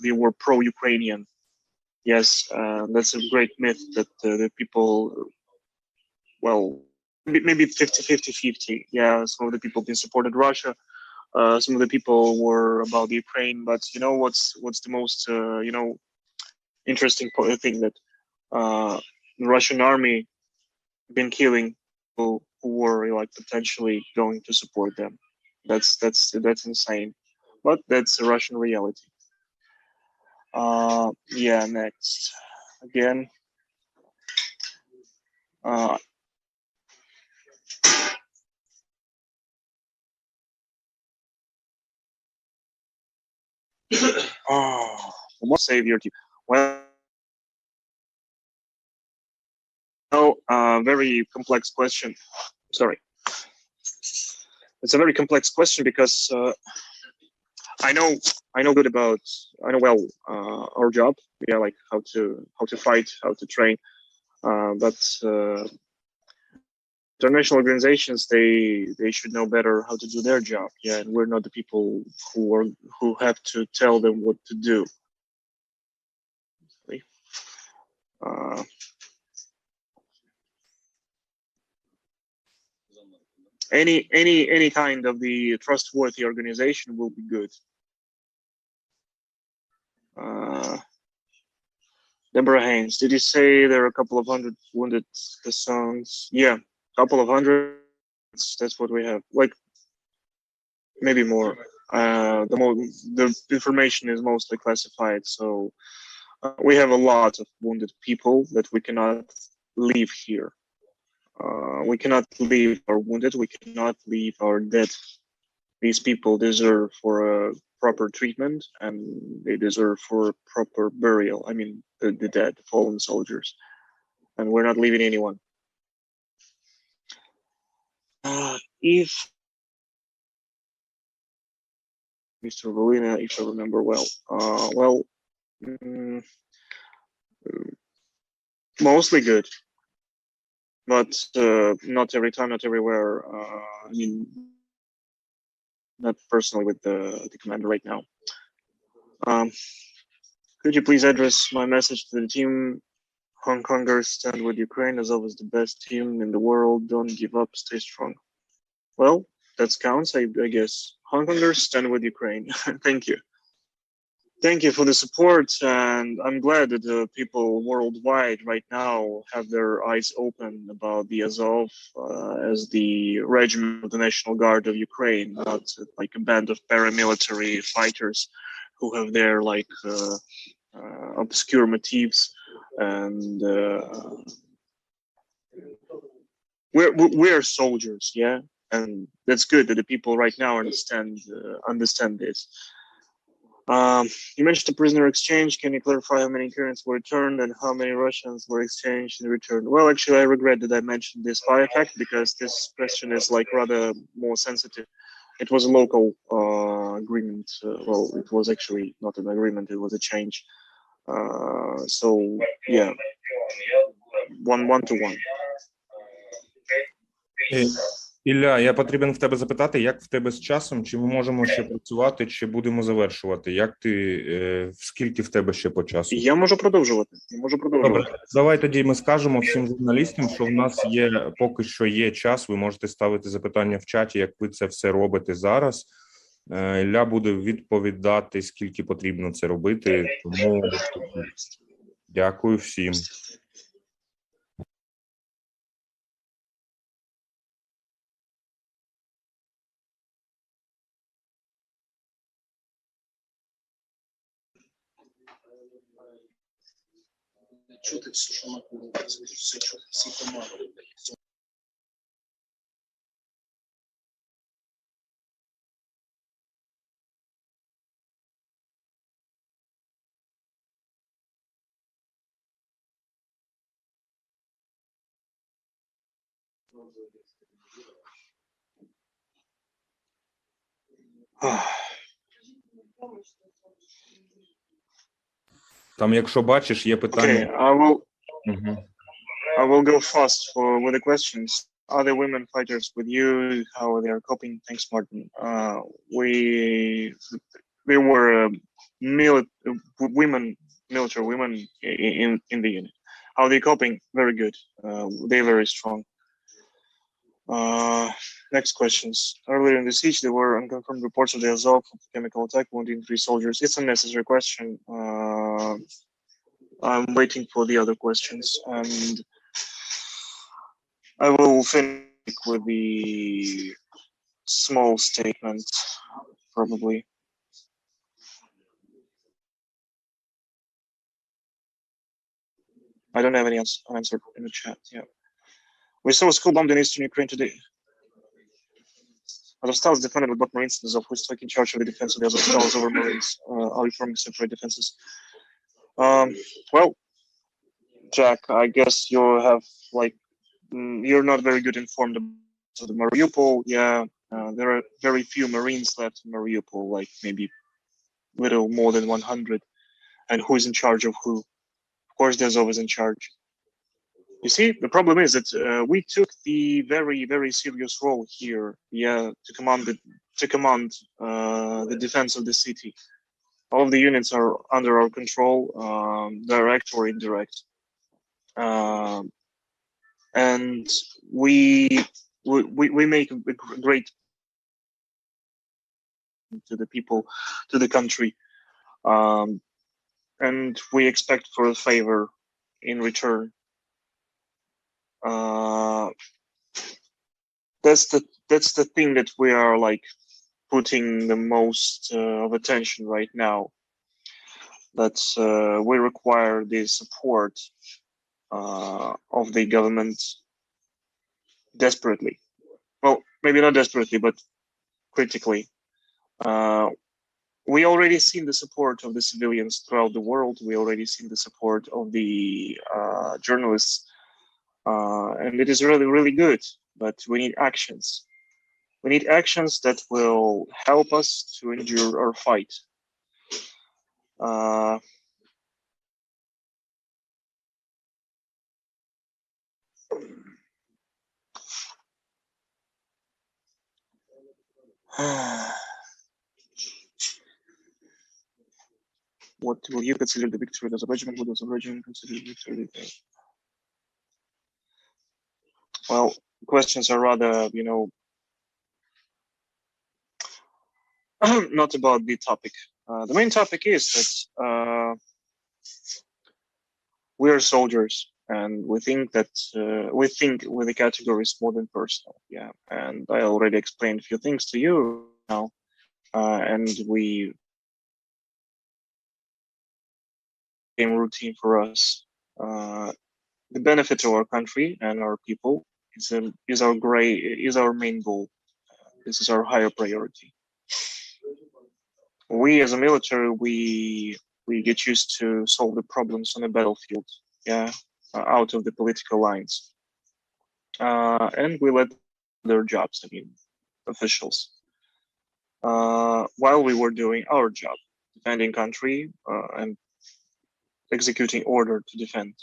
they were pro-Ukrainian. Yes, that's a great myth that the people, well, maybe 50-50. Yeah, some of the people supported Russia. Some of the people were about the Ukraine, but you know what's the most interesting thing that the Russian army been killing people who were like potentially going to support them. That's insane, but that's a Russian reality. Yeah, next again. What savior to well. Very complex question. Sorry. It's a very complex question because I know well our job. Yeah, like how to fight, how to train. But international organizations, they should know better how to do their job. Yeah, and we're not the people who have to tell them what to do. Any kind of the trustworthy organization will be good. Deborah Haynes, did you say there are a couple of hundred wounded songs? Yeah, a couple of hundred. That's what we have. Like maybe more. The information is mostly classified, so we have a lot of wounded people that we cannot leave here. We cannot leave our wounded. We cannot leave our dead. These people deserve for a proper treatment, and they deserve for proper burial. I mean, the dead, fallen soldiers, and we're not leaving anyone. If Mr. Volina, if I remember well, mostly good, but not every time, not everywhere. I mean, not personally with the commander right now. Could you please address my message to the team Hong Kongers stand with Ukraine. Azov is the best team in the world. Don't give up. Stay strong. Well, that counts, I guess. Hong Kongers stand with Ukraine. Thank you. Thank you for the support, and I'm glad that the people worldwide right now have their eyes open about the Azov as the regiment of the National Guard of Ukraine, not like a band of paramilitary fighters who have their like obscure motives. And we're soldiers, yeah, and that's good that the people right now understand this. You mentioned the prisoner exchange. Can you clarify how many Ukrainians were returned and how many Russians were exchanged and returned? Well, actually, I regret that I mentioned this fire fact because this question is like rather more sensitive. It was a local agreement. Well, it was actually not an agreement. It was a change. So yeah, one to one. Ілля, я потрібен в тебе запитати, як в тебе з часом, чи ми можемо ще працювати, чи будемо завершувати? Як ти, скільки в тебе ще по часу? Я можу продовжувати. Добре, давай тоді ми скажемо всім журналістам, що в нас є, поки що є час, ви можете ставити запитання в чаті, як ви це все робите зараз. Ілля буде відповідати, скільки потрібно це робити, тому дякую всім. Чути все, що накурюється, все чути, всі команди. Там, якщо бачиш, є питання. Okay, I will go fast with the questions. Are there women fighters with you? How they are coping? Thanks, Martin. There were military women in the unit. How they coping? Very good. They're very strong. Next questions. Earlier in the siege, there were unconfirmed reports of the Azov chemical attack wounding 3 soldiers. It's a necessary question. I'm waiting for the other questions, and I will finish with the small statement, probably. I don't have any answer in the chat. Yeah. We saw a school bombed in eastern Ukraine today. Azovstal is defended with both Marines and Azov, who's taking charge of the defense of the Azovstal over Marines. Are you forming separate defenses? Well, Jack, I guess you have you're not very good informed about the Mariupol. Yeah, there are very few Marines left in Mariupol, like maybe little more than 100. And who is in charge of who? Of course, there's always in charge. You see, the problem is that we took the very, very serious role here, yeah, to command the defense of the city. All of the units are under our control, direct or indirect, and we make a great to the people, to the country, and we expect for a favor in return. That's the thing that we are like putting the most of attention right now. That we require the support of the government desperately. Well, maybe not desperately, but critically. We already seen the support of the civilians throughout the world. We already seen the support of the journalists. And it is really, really good, but we need actions. We need actions that will help us to endure our fight. What will you consider the victory? Does the regiment consider the victory? Well, questions are rather, not about the topic. The main topic is that we're soldiers, and we think with the categories more than personal. Yeah, and I already explained a few things to you now, and we became routine for us. The benefit to our country and our people is our main goal. This is our higher priority. We as a military, we get used to solve the problems on the battlefield, yeah, out of the political lines, and we let their jobs. I mean, officials, while we were doing our job, defending country and executing order to defend.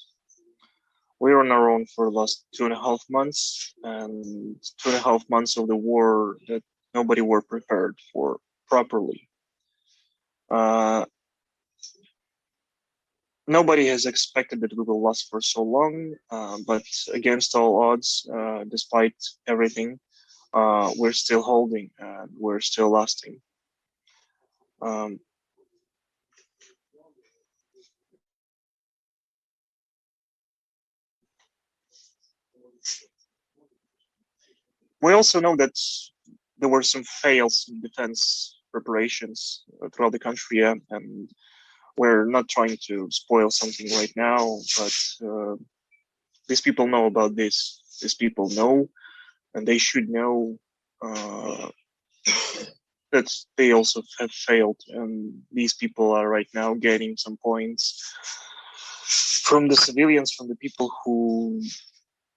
We were on our own for the last 2.5 months, and 2.5 months of the war that nobody were prepared for properly. Nobody has expected that we will last for so long, but against all odds, despite everything, we're still holding and we're still lasting. We also know that there were some fails in defense preparations throughout the country, yeah, and we're not trying to spoil something right now, but these people know about this. These people know, and they should know that they also have failed, and these people are right now getting some points from the civilians, from the people who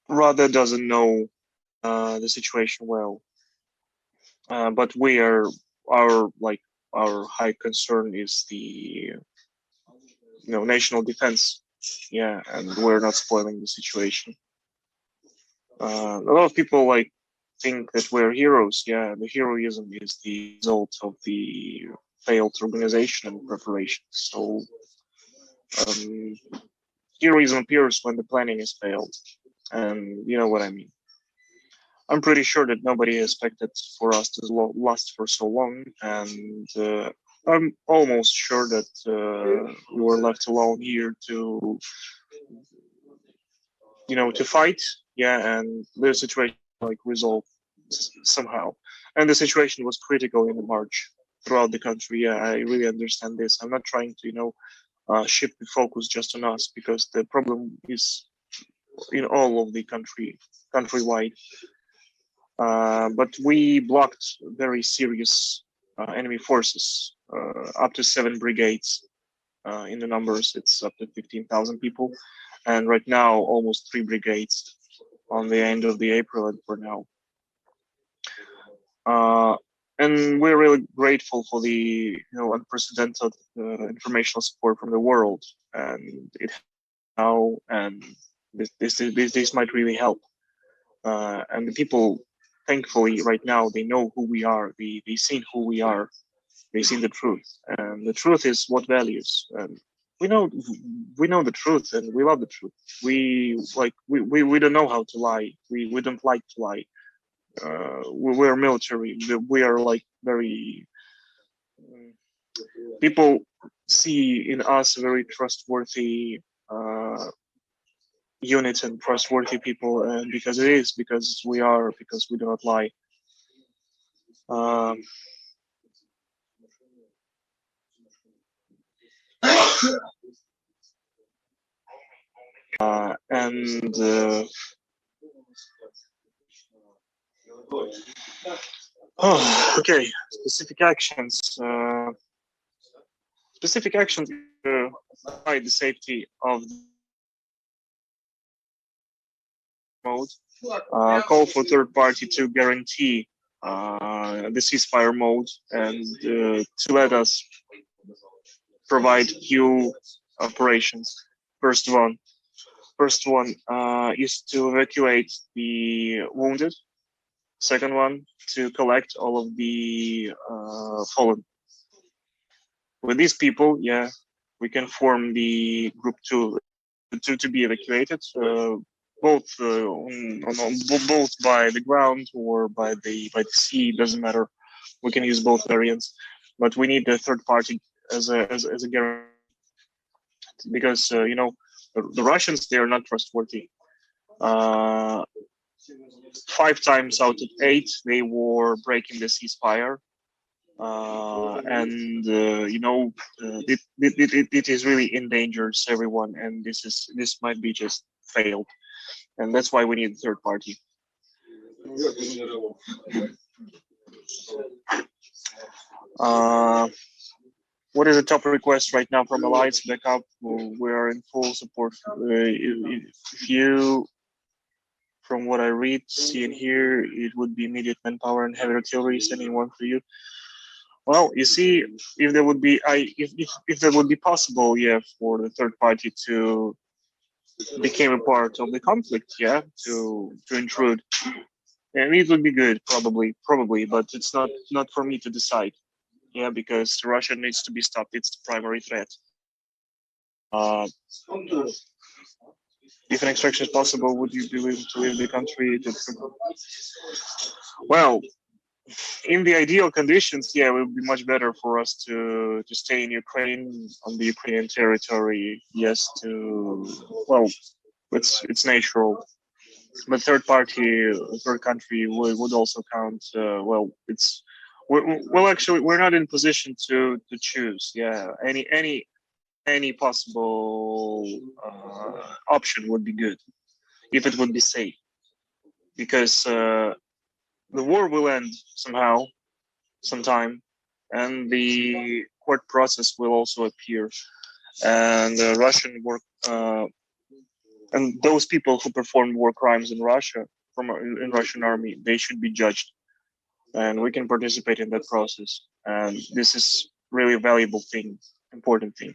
rather doesn't know the situation well. But our high concern is the national defense, yeah, and we're not spoiling the situation. A lot of people think that we're heroes. Yeah, the heroism is the result of the failed organization and preparation. So heroism appears when the planning is failed, and you know what I mean. I'm pretty sure that nobody expected for us to last for so long, and I'm almost sure that we were left alone here to fight, yeah, and the situation resolve somehow. And the situation was critical in March throughout the country. Yeah, I really understand this. I'm not trying to shift the focus just on us, because the problem is in all of the countrywide. But we blocked very serious enemy forces, up to 7 brigades in the numbers. It's up to 15,000 people, and right now almost 3 brigades on the end of the April and for now. And we're really grateful for the unprecedented informational support from the world, and it now, and this might really help. And the people, thankfully, right now they know who we are. They seen who we are. They seen the truth, and the truth is what values. And we know the truth, and we love the truth. We don't know how to lie. We don't like to lie. We're military. We are very. People see in us a very trustworthy unit and trustworthy people, and because we do not lie. Okay, specific actions. Specific actions to provide the safety of the mode. Call for third party to guarantee the ceasefire mode, and to let us provide few operations. First one is to evacuate the wounded. Second one, to collect all of the fallen. With these people, yeah, we can form the group to be evacuated. both by the ground or by the sea. Doesn't matter. We can use both variants, but we need the third party as a guarantee, because the Russians, they are not trustworthy. 5 times out of 8 they were breaking the ceasefire, and it is really endangers everyone, and this might be just failed, and that's why we need a third party. What is the top request right now from Alliance backup? We are in full support. If you, from what I read, see and hear, it would be immediate manpower and heavy artillery, sending one for you. Well, you see, if there would be, if that would be possible, yeah, for the third party to become a part of the conflict, yeah, to intrude, and it would be good, probably, but it's not for me to decide, yeah, because Russia needs to be stopped. It's the primary threat. If an extraction is possible, would you be willing to leave the country? Well, in the ideal conditions, yeah, it would be much better for us to stay in Ukraine, on the Ukrainian territory. Yes, well, it's natural. But third country would also count. Well, actually, we're not in position to choose. Yeah, any possible option would be good if it would be safe, because the war will end sometime, and the court process will also appear, and Russian work and those people who performed war crimes in Russia in Russian army, they should be judged, and we can participate in that process. And this is really a valuable thing, important thing.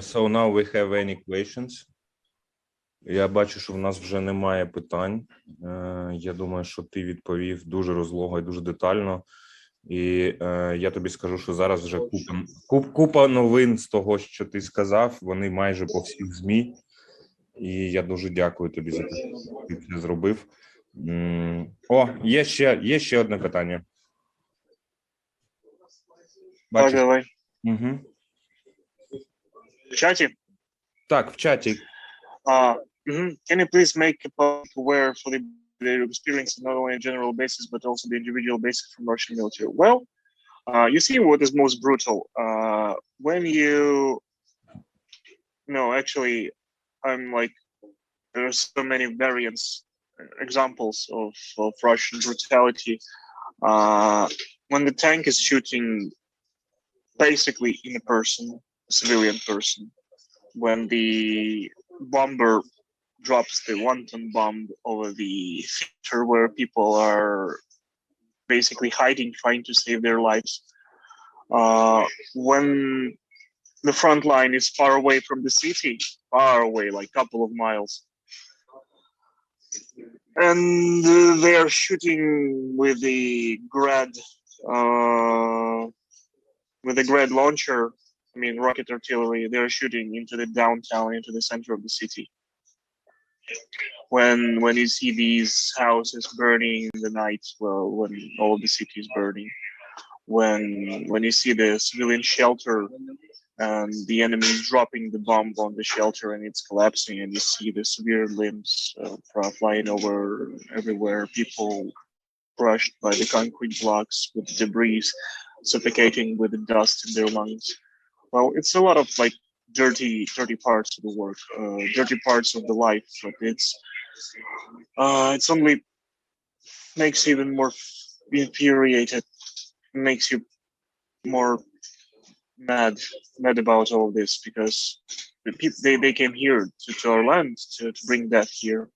So now we have any questions? Я бачу, що в нас вже немає питань. Я думаю, що ти відповів дуже розлого і дуже детально. І я тобі скажу, що зараз вже купа новин з того, що ти сказав, вони майже по всіх ЗМІ. І я дуже дякую тобі за те, що ти це зробив. О, є ще одне питання. Так, давай. Угу. В чаті? Так, в чаті. Can you please make a public aware for the experience not only on a general basis but also the individual basis from Russian military? Well, you see what is most brutal when actually, I'm like, there are so many examples of Russian brutality. When the tank is shooting basically in a person, a civilian person, when the bomber drops the wanton bomb over the theater where people are basically hiding, trying to save their lives. When the front line is far away from the city, far away, like a couple of miles, and they're shooting with the Grad launcher, I mean rocket artillery. They're shooting into the downtown, into the center of the city. When you see these houses burning in the night, well, when all of the city is burning, when you see the civilian shelter and the enemy is dropping the bomb on the shelter and it's collapsing, and you see the severe limbs flying over everywhere, people crushed by the concrete blocks with debris, suffocating with the dust in their lungs. Well, it's a lot of like dirty parts of the work, dirty parts of the life, but it's only makes you even more infuriated, makes you more mad about all of this, because the people, they came here to our land to bring death here.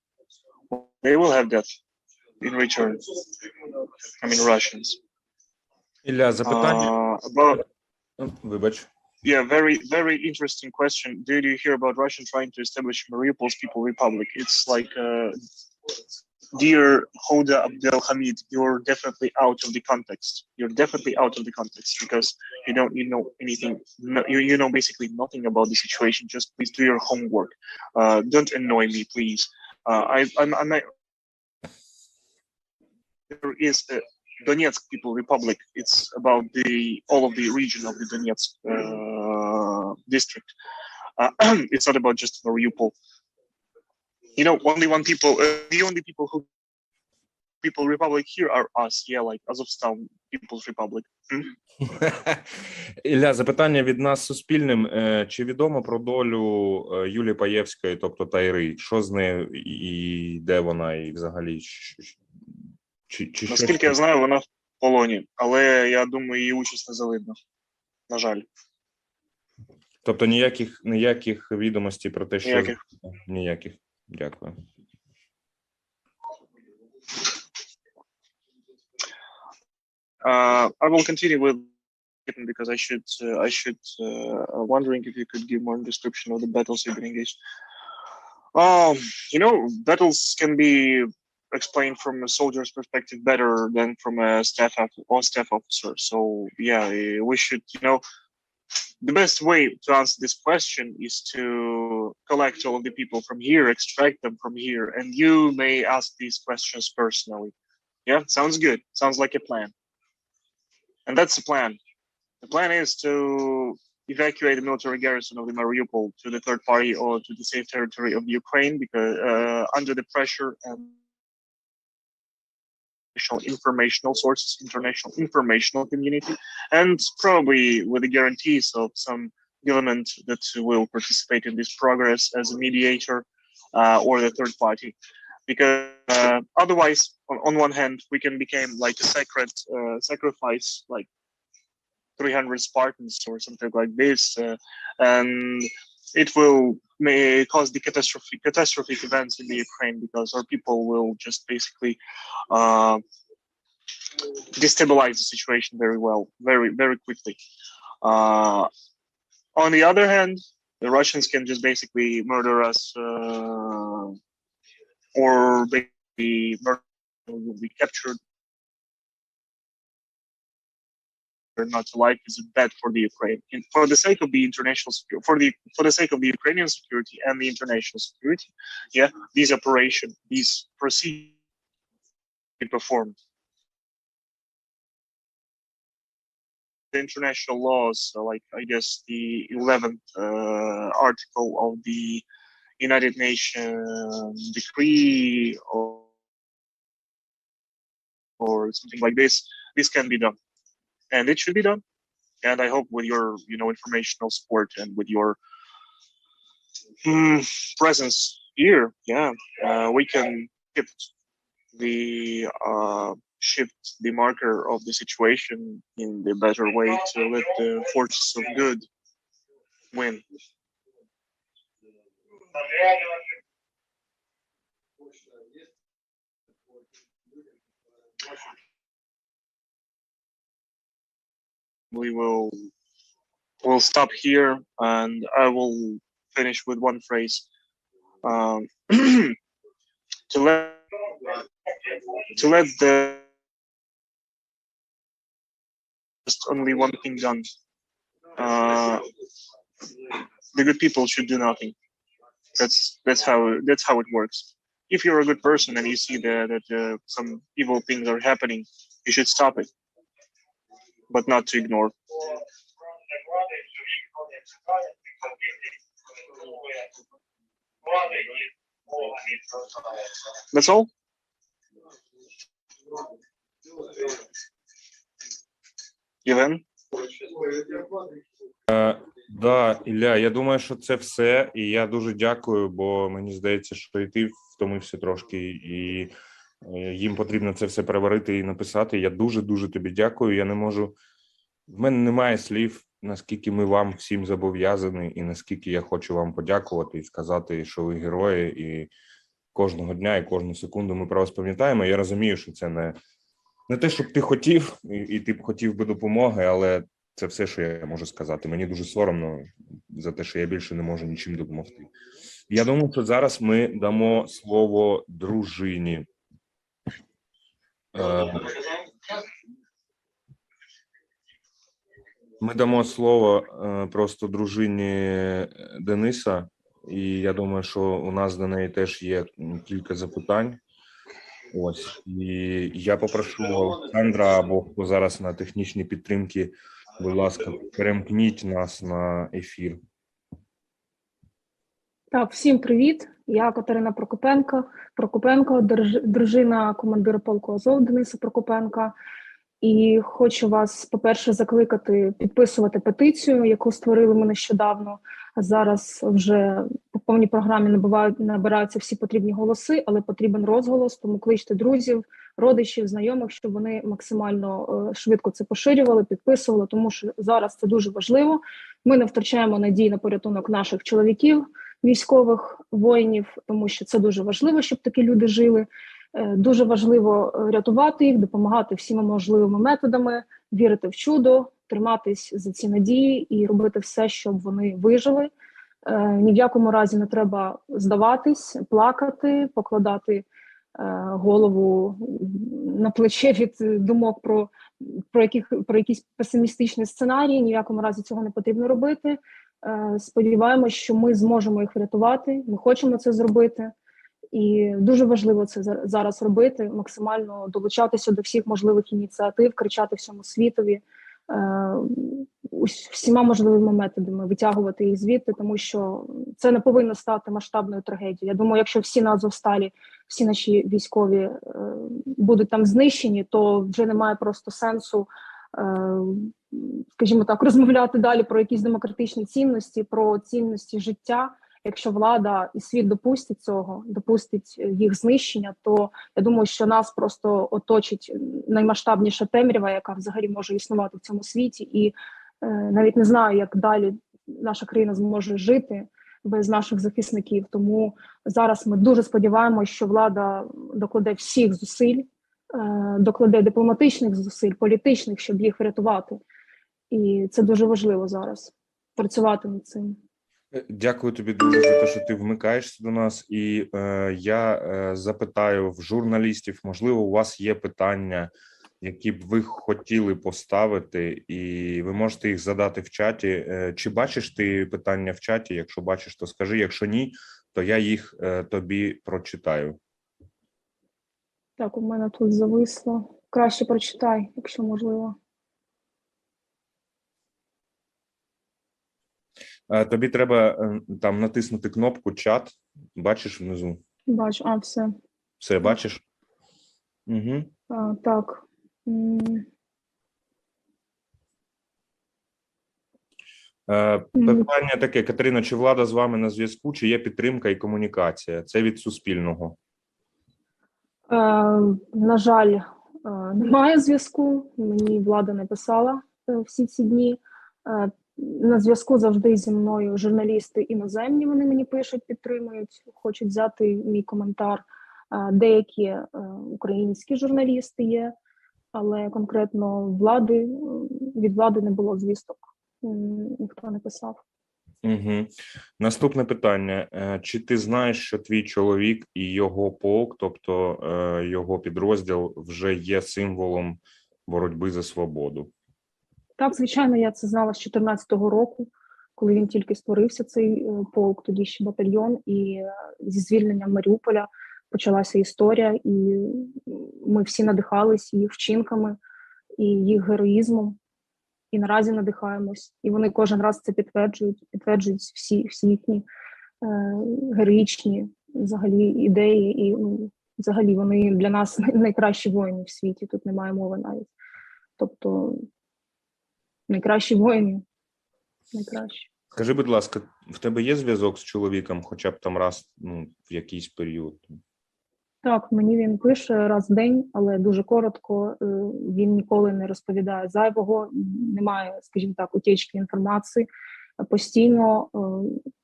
They will have death in return. I mean, Russians. Ілля, запитання. Вибач. Yeah, very interesting question. Did you hear about Russia trying to establish Mariupol's People Republic? It's like dear Hoda Abdelhamid, you're definitely out of the context. You're definitely out of the context because you know anything. You know basically nothing about the situation. Just please do your homework. Don't annoy me, please. I'm not. There is a Donetsk People Republic. It's about all of the region of the Donetsk district. It's not about just Mariupol. You know, only one people. The only people who People Republic here are us. Yeah, like Azovstali People's Republic. Ілля, запитання від нас суспільним. Чи відомо про долю Юлії Паєвської, тобто Тайри? Що з нею і де вона, і взагалі? Наскільки я знаю, вона в полоні, але я думаю, її участь не завидно. На жаль. Тобто ніяких відомостей про те, що... Ніяких. Ніяких. Дякую. I will continue with because I should wondering if you could give more description of the battles you've been engaged. You know, battles can be explained from a soldier's perspective better than from a staff officer. So yeah, we should, you know, the best way to answer this question is to collect all of the people from here, extract them from here, and you may ask these questions personally. Yeah, sounds good. Sounds like a plan. And that's the plan. The plan is to evacuate the military garrison of the Mariupol to the third party or to the safe territory of the Ukraine because under the pressure and informational sources, international informational community, and probably with the guarantees of some government that will participate in this progress as a mediator or the third party. Because otherwise, on one hand, we can become like a sacred sacrifice, like 300 Spartans or something like this, and it may cause the catastrophic events in the Ukraine because our people will just basically destabilize the situation very quickly. On the other hand, the Russians can just basically murder us. Or maybe will be captured or not alive is bad for the Ukraine. And for the sake of the international security, for the sake of the Ukrainian security and the international security, yeah, these procedures be performed. The international laws, like I guess the 11th article of the United Nations decree or something like this can be done, and it should be done. And I hope with your, you know, informational support and with your presence here, yeah, we can shift the marker of the situation in the better way to let the forces of good win. We will stop here, and I will finish with one phrase. To let just only one thing done. The good people should do nothing. That's how it works. If you're a good person and you see that some evil things are happening, you should stop it, but not to ignore. That's all. Євген? Да, Ілля, я думаю, що це все, і я дуже дякую, бо мені здається, що і ти втомився трошки, і їм потрібно це все переварити і написати. Я дуже-дуже тобі дякую, я не можу, в мене немає слів, наскільки ми вам всім зобов'язані, і наскільки я хочу вам подякувати і сказати, що ви герої, і кожного дня, і кожну секунду ми про вас пам'ятаємо. Я розумію, що це не те, щоб ти хотів, і ти б хотів би допомоги, але це все, що я можу сказати. Мені дуже соромно за те, що я більше не можу нічим допомогти. Я думаю, що зараз ми дамо слово дружині Ми дамо слово просто дружині Дениса, і я думаю, що у нас до неї теж є кілька запитань. Ось, і я попрошу Олександра або хто зараз на технічній підтримці, будь ласка, перемкніть нас на ефір. Так, всім привіт. Я Катерина Прокопенко, дружина командира полку Азов Дениса Прокопенка. І хочу вас, по-перше, закликати підписувати петицію, яку створили ми нещодавно. Зараз вже по повній програмі набираються всі потрібні голоси, але потрібен розголос, тому кличте друзів, родичів, знайомих, щоб вони максимально швидко це поширювали, підписували, тому що зараз це дуже важливо. Ми не втрачаємо надії на порятунок наших чоловіків, військових, воїнів, тому що це дуже важливо, щоб такі люди жили. Дуже важливо рятувати їх, допомагати всіма можливими методами, вірити в чудо, триматись за ці надії і робити все, щоб вони вижили. Ні в якому разі не треба здаватись, плакати, покладати голову на плече від думок про якісь песимістичні сценарії. Ні в якому разі цього не потрібно робити. Сподіваємось, що ми зможемо їх врятувати, ми хочемо це зробити. І дуже важливо це зараз робити, максимально долучатися до всіх можливих ініціатив, кричати всьому світові, всіма можливими методами, витягувати їх звідти, тому що це не повинно стати масштабною трагедією. Я думаю, якщо всі на Азовсталі, всі наші військові будуть там знищені, то вже немає просто сенсу, скажімо так, розмовляти далі про якісь демократичні цінності, про цінності життя. Якщо влада і світ допустить цього, допустить їх знищення, то я думаю, що нас просто оточить наймасштабніша темрява, яка взагалі може існувати в цьому світі. І навіть не знаю, як далі наша країна зможе жити без наших захисників. Тому зараз ми дуже сподіваємося, що влада докладе всіх зусиль, докладе дипломатичних зусиль, політичних, щоб їх врятувати. І це дуже важливо зараз, працювати над цим. Дякую тобі дуже за те, що ти вмикаєшся до нас, і я запитаю в журналістів, можливо, у вас є питання, які б ви хотіли поставити, і ви можете їх задати в чаті. Чи бачиш ти питання в чаті? Якщо бачиш, то скажи, якщо ні, то я їх тобі прочитаю. Так, у мене тут зависло. Краще прочитай, якщо можливо. Тобі треба там натиснути кнопку «Чат». Бачиш внизу? Бачу, все. Все, бачиш? Угу. Так. Питання таке, Катерина, чи влада з вами на зв'язку, чи є підтримка і комунікація? Це від Суспільного. На жаль, немає зв'язку. Мені влада не писала всі ці дні. На зв'язку завжди зі мною журналісти іноземні, вони мені пишуть, підтримують, хочуть взяти мій коментар. Деякі українські журналісти є, але конкретно від влади не було звісток, ніхто не писав. Угу. Наступне питання. Чи ти знаєш, що твій чоловік і його полк, тобто його підрозділ, вже є символом боротьби за свободу? Так, звичайно, я це знала з 2014 року, коли він тільки створився, цей полк, тоді ще батальйон, і зі звільненням Маріуполя почалася історія, і ми всі надихались їх вчинками, і їх героїзмом, і наразі надихаємось. І вони кожен раз це підтверджують всі їхні героїчні взагалі ідеї, і взагалі вони для нас найкращі воїни в світі, тут немає мови навіть. Тобто найкращі воїни, найкращі. Скажи, будь ласка, в тебе є зв'язок з чоловіком хоча б там раз, в якийсь період? Так, мені він пише раз в день, але дуже коротко. Він ніколи не розповідає зайвого, немає, скажімо так, утічки інформації. Постійно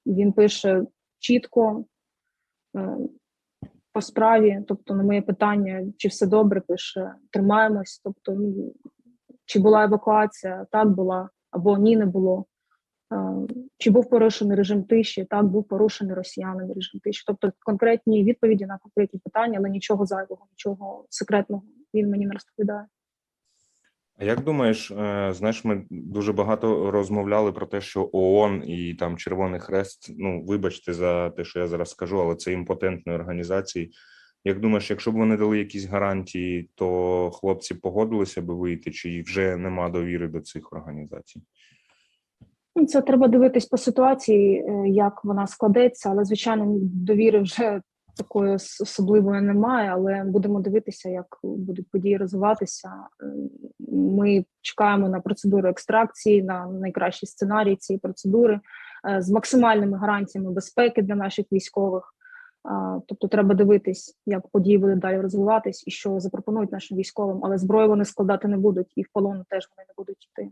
він пише чітко, по справі, тобто на моє питання, чи все добре, пише, тримаємось, тобто чи була евакуація, так була, або ні, не було. чи був порушений режим тиші. Так, був порушений росіянами режим тиші. Тобто конкретні відповіді на конкретні питання, але нічого зайвого, нічого секретного він мені не розповідає. А як думаєш, знаєш, ми дуже багато розмовляли про те, що ООН і там Червоний Хрест, ну, вибачте за те, що я зараз скажу, але це імпотентні організації. Як думаєш, якщо б вони дали якісь гарантії, то хлопці погодилися б вийти, чи вже нема довіри до цих організацій? Це треба дивитись по ситуації, як вона складеться, але, звичайно, довіри вже такої особливої немає, але будемо дивитися, як будуть події розвиватися. Ми чекаємо на процедуру екстракції, на найкращий сценарій цієї процедури, з максимальними гарантіями безпеки для наших військових. Тобто треба дивитись, як події будуть далі розвиватись і що запропонують нашим військовим, але зброю вони складати не будуть, і в полон теж вони не будуть йти.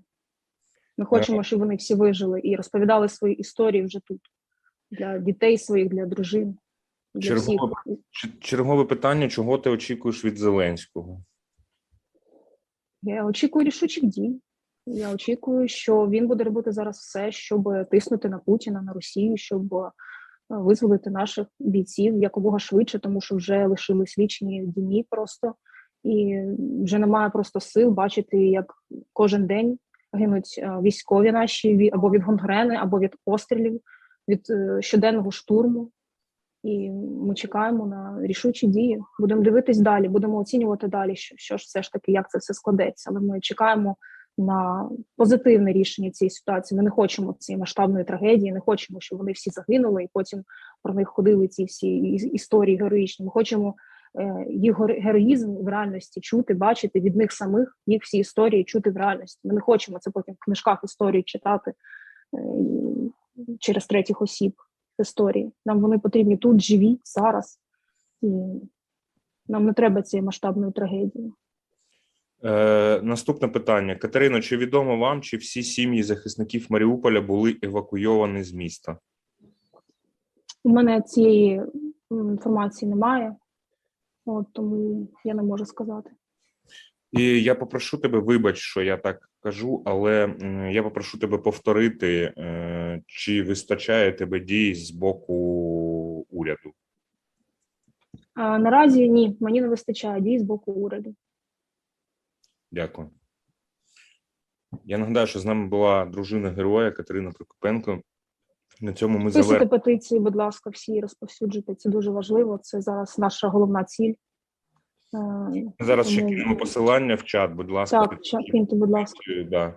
Ми хочемо, щоб вони всі вижили і розповідали свої історії вже тут, для дітей своїх, для дружин, для всіх. Чергове питання, чого ти очікуєш від Зеленського? Я очікую рішучих дій. Я очікую, що він буде робити зараз все, щоб тиснути на Путіна, на Росію, щоб визволити наших бійців якомога швидше, тому що вже лишились лічені дні просто, і вже немає просто сил бачити, як кожен день гинуть військові наші або від гангрени, або від пострілів, від щоденного штурму. І ми чекаємо на рішучі дії. Будемо дивитись далі, будемо оцінювати далі, що ж все ж таки, як це все складеться. Але ми чекаємо на позитивне рішення цієї ситуації. Ми не хочемо цієї масштабної трагедії, не хочемо, щоб вони всі загинули, і потім про них ходили ці всі історії героїчні. Ми хочемо їх героїзм в реальності чути, бачити від них самих, їх всі історії чути в реальності. Ми не хочемо це потім в книжках історії читати через третіх осіб історії. Нам вони потрібні тут, живі, зараз. І нам не треба цієї масштабної трагедії. Наступне питання. Катерино, чи відомо вам, чи всі сім'ї захисників Маріуполя були евакуйовані з міста? У мене цієї інформації немає, тому я не можу сказати. І я попрошу тебе, вибач, що я так кажу, але я попрошу тебе повторити, чи вистачає тебе дій з боку уряду? Наразі ні, мені не вистачає дій з боку уряду. Дякую. Я нагадаю, що з нами була дружина героя Катерина Прокопенко. На цьому ми Пишіть петиції, будь ласка, всі розповсюджуйте. Це дуже важливо. Це зараз наша головна ціль. Ми зараз ще кинемо посилання в чат, будь ласка. Так, киньте, будь ласка. Да.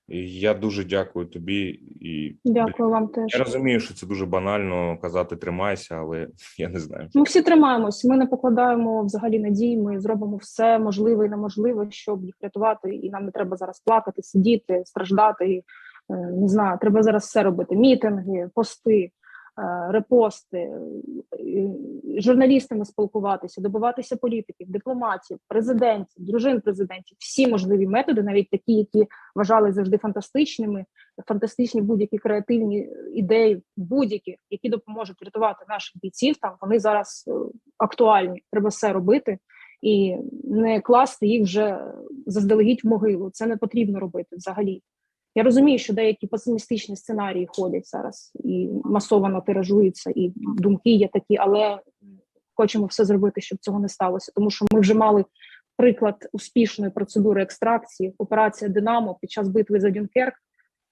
І я дуже дякую тобі. І дякую вам теж. Я розумію, що це дуже банально казати «тримайся», але я не знаю. Ми всі тримаємось, ми не покладаємо взагалі надій, ми зробимо все можливе і неможливе, щоб їх рятувати, і нам не треба зараз плакати, сидіти, страждати, не знаю, треба зараз все робити, мітинги, пости, репости, журналістами спілкуватися, добиватися політиків, дипломатів, президентів, дружин президентів, всі можливі методи, навіть такі, які вважали завжди фантастичними, фантастичні будь-які креативні ідеї, будь-які, які допоможуть рятувати наших бійців, там вони зараз актуальні. Треба все робити і не класти їх вже заздалегідь в могилу. Це не потрібно робити взагалі. Я розумію, що деякі песимістичні сценарії ходять зараз і масово тиражуються, і думки є такі, але хочемо все зробити, щоб цього не сталося. Тому що ми вже мали приклад успішної процедури екстракції, операція «Динамо» під час битви за Дюнкерк,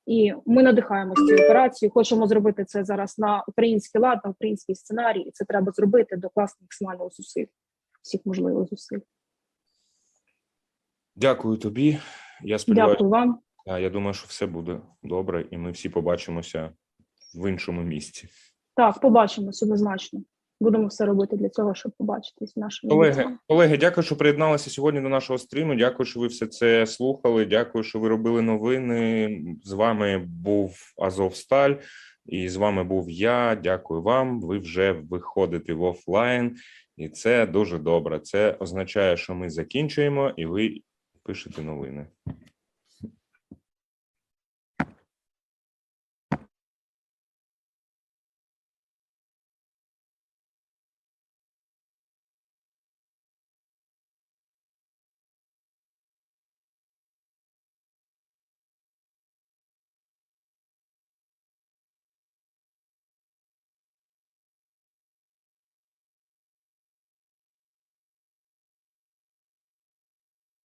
і ми надихаємося цією операцією, хочемо зробити це зараз на український лад, на український сценарій, і це треба зробити, докласти максимально зусиль, всіх можливих зусиль. Дякую тобі. Я сподіваюся. Дякую вам. Я думаю, що все буде добре, і ми всі побачимося в іншому місці. Так, побачимося однозначно. Будемо все робити для цього, щоб побачитись в нашому місці. Колеги, дякую, що приєдналися сьогодні до нашого стріму. Дякую, що ви все це слухали. Дякую, що ви робили новини. З вами був Азовсталь, і з вами був я. Дякую вам. Ви вже виходите в офлайн, і це дуже добре. Це означає, що ми закінчуємо, і ви пишете новини.